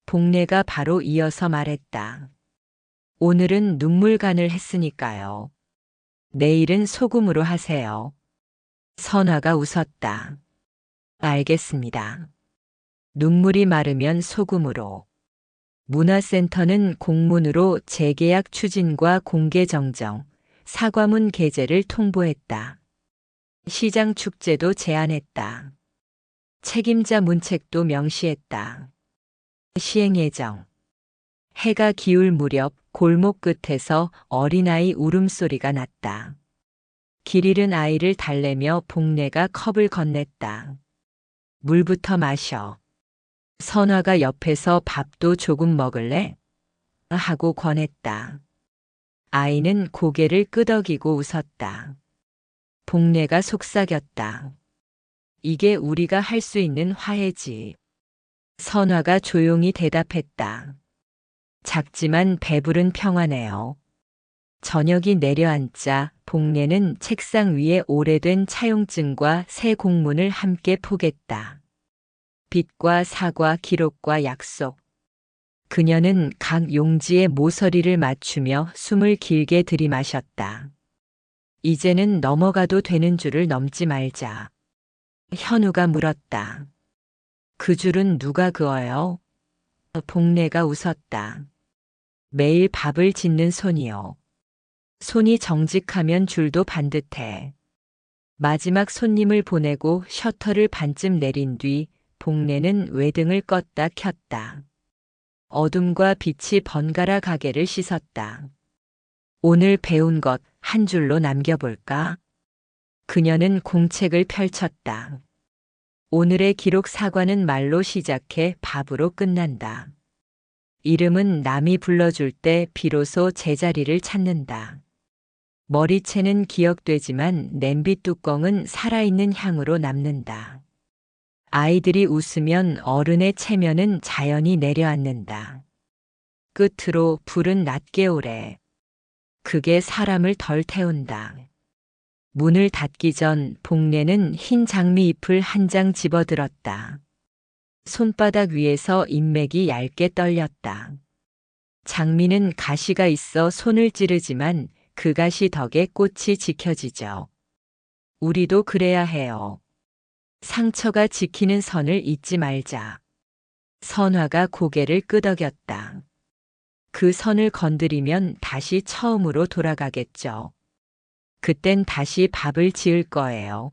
복례가 바로 이어서 말했다. 오늘은 눈물간을 했으니까요. 내일은 소금으로 하세요. 선화가 웃었다. 알겠습니다. 눈물이 마르면 소금으로. 문화센터는 공문으로 재계약 추진과 공개 정정, 사과문 게재를 통보했다. 시장 축제도 제안했다. 책임자 문책도 명시했다. 시행 예정. 해가 기울 무렵 골목 끝에서 어린아이 울음소리가 났다. 길 잃은 아이를 달래며 복례가 컵을 건넸다. 물부터 마셔. 선화가 옆에서 밥도 조금 먹을래? 하고 권했다. 아이는 고개를 끄덕이고 웃었다. 복례가 속삭였다. 이게 우리가 할 수 있는 화해지. 선화가 조용히 대답했다. 작지만 배부른 평화네요. 저녁이 내려앉자 복례는 책상 위에 오래된 차용증과 새 공문을 함께 포겠다. 빚과 사과, 기록과 약속. 그녀는 각 용지에 모서리를 맞추며 숨을 길게 들이마셨다. 이제는 넘어가도 되는 줄을 넘지 말자. 현우가 물었다. 그 줄은 누가 그어요? 복례가 웃었다. 매일 밥을 짓는 손이요. 손이 정직하면 줄도 반듯해. 마지막 손님을 보내고 셔터를 반쯤 내린 뒤 복례는 외등을 껐다 켰다. 어둠과 빛이 번갈아 가게를 씻었다. 오늘 배운 것 한 줄로 남겨볼까? 그녀는 공책을 펼쳤다. 오늘의 기록 사과는 말로 시작해 밥으로 끝난다. 이름은 남이 불러줄 때 비로소 제자리를 찾는다. 머리채는 기억되지만 냄비 뚜껑은 살아있는 향으로 남는다. 아이들이 웃으면 어른의 체면은 자연히 내려앉는다. 끝으로 불은 낮게 오래. 그게 사람을 덜 태운다. 문을 닫기 전 복례는 흰 장미잎을 한 장 집어들었다. 손바닥 위에서 인맥이 얇게 떨렸다. 장미는 가시가 있어 손을 찌르지만 그 가시 덕에 꽃이 지켜지죠. 우리도 그래야 해요. 상처가 지키는 선을 잊지 말자. 선화가 고개를 끄덕였다. 그 선을 건드리면 다시 처음으로 돌아가겠죠. 그땐 다시 밥을 지을 거예요.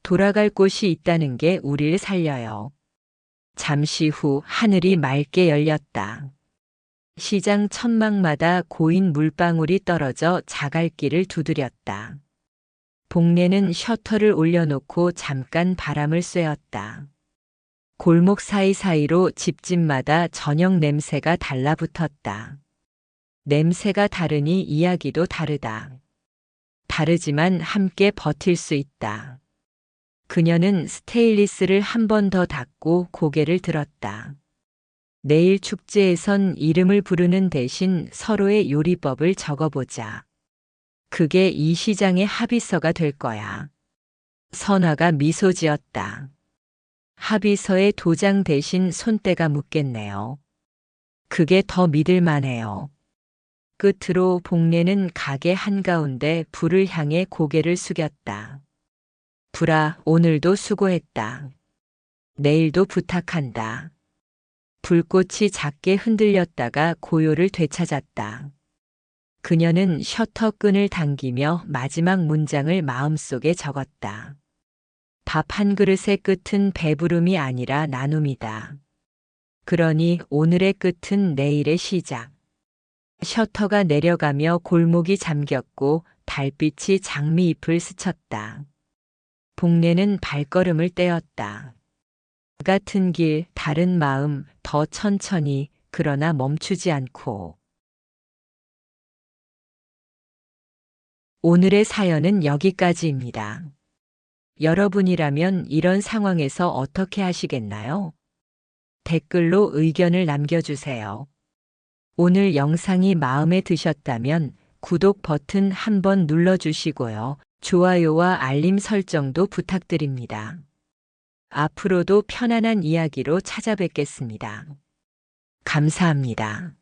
돌아갈 곳이 있다는 게 우릴 살려요. 잠시 후 하늘이 맑게 열렸다. 시장 천막마다 고인 물방울이 떨어져 자갈길을 두드렸다. 복례는 셔터를 올려놓고 잠깐 바람을 쐬었다. 골목 사이사이로 집집마다 저녁 냄새가 달라붙었다. 냄새가 다르니 이야기도 다르다. 다르지만 함께 버틸 수 있다. 그녀는 스테인리스를 한 번 더 닫고 고개를 들었다. 내일 축제에선 이름을 부르는 대신 서로의 요리법을 적어보자. 그게 이 시장의 합의서가 될 거야. 선화가 미소 지었다. 합의서에 도장 대신 손때가 묻겠네요. 그게 더 믿을만해요. 끝으로 복례는 가게 한가운데 불을 향해 고개를 숙였다. 불아, 오늘도 수고했다. 내일도 부탁한다. 불꽃이 작게 흔들렸다가 고요를 되찾았다. 그녀는 셔터 끈을 당기며 마지막 문장을 마음속에 적었다. 밥 한 그릇의 끝은 배부름이 아니라 나눔이다. 그러니 오늘의 끝은 내일의 시작. 셔터가 내려가며 골목이 잠겼고 달빛이 장미잎을 스쳤다. 복례는 발걸음을 떼었다. 같은 길, 다른 마음, 더 천천히, 그러나 멈추지 않고. 오늘의 사연은 여기까지입니다. 여러분이라면 이런 상황에서 어떻게 하시겠나요? 댓글로 의견을 남겨주세요. 오늘 영상이 마음에 드셨다면 구독 버튼 한번 눌러주시고요. 좋아요와 알림 설정도 부탁드립니다. 앞으로도 편안한 이야기로 찾아뵙겠습니다. 감사합니다.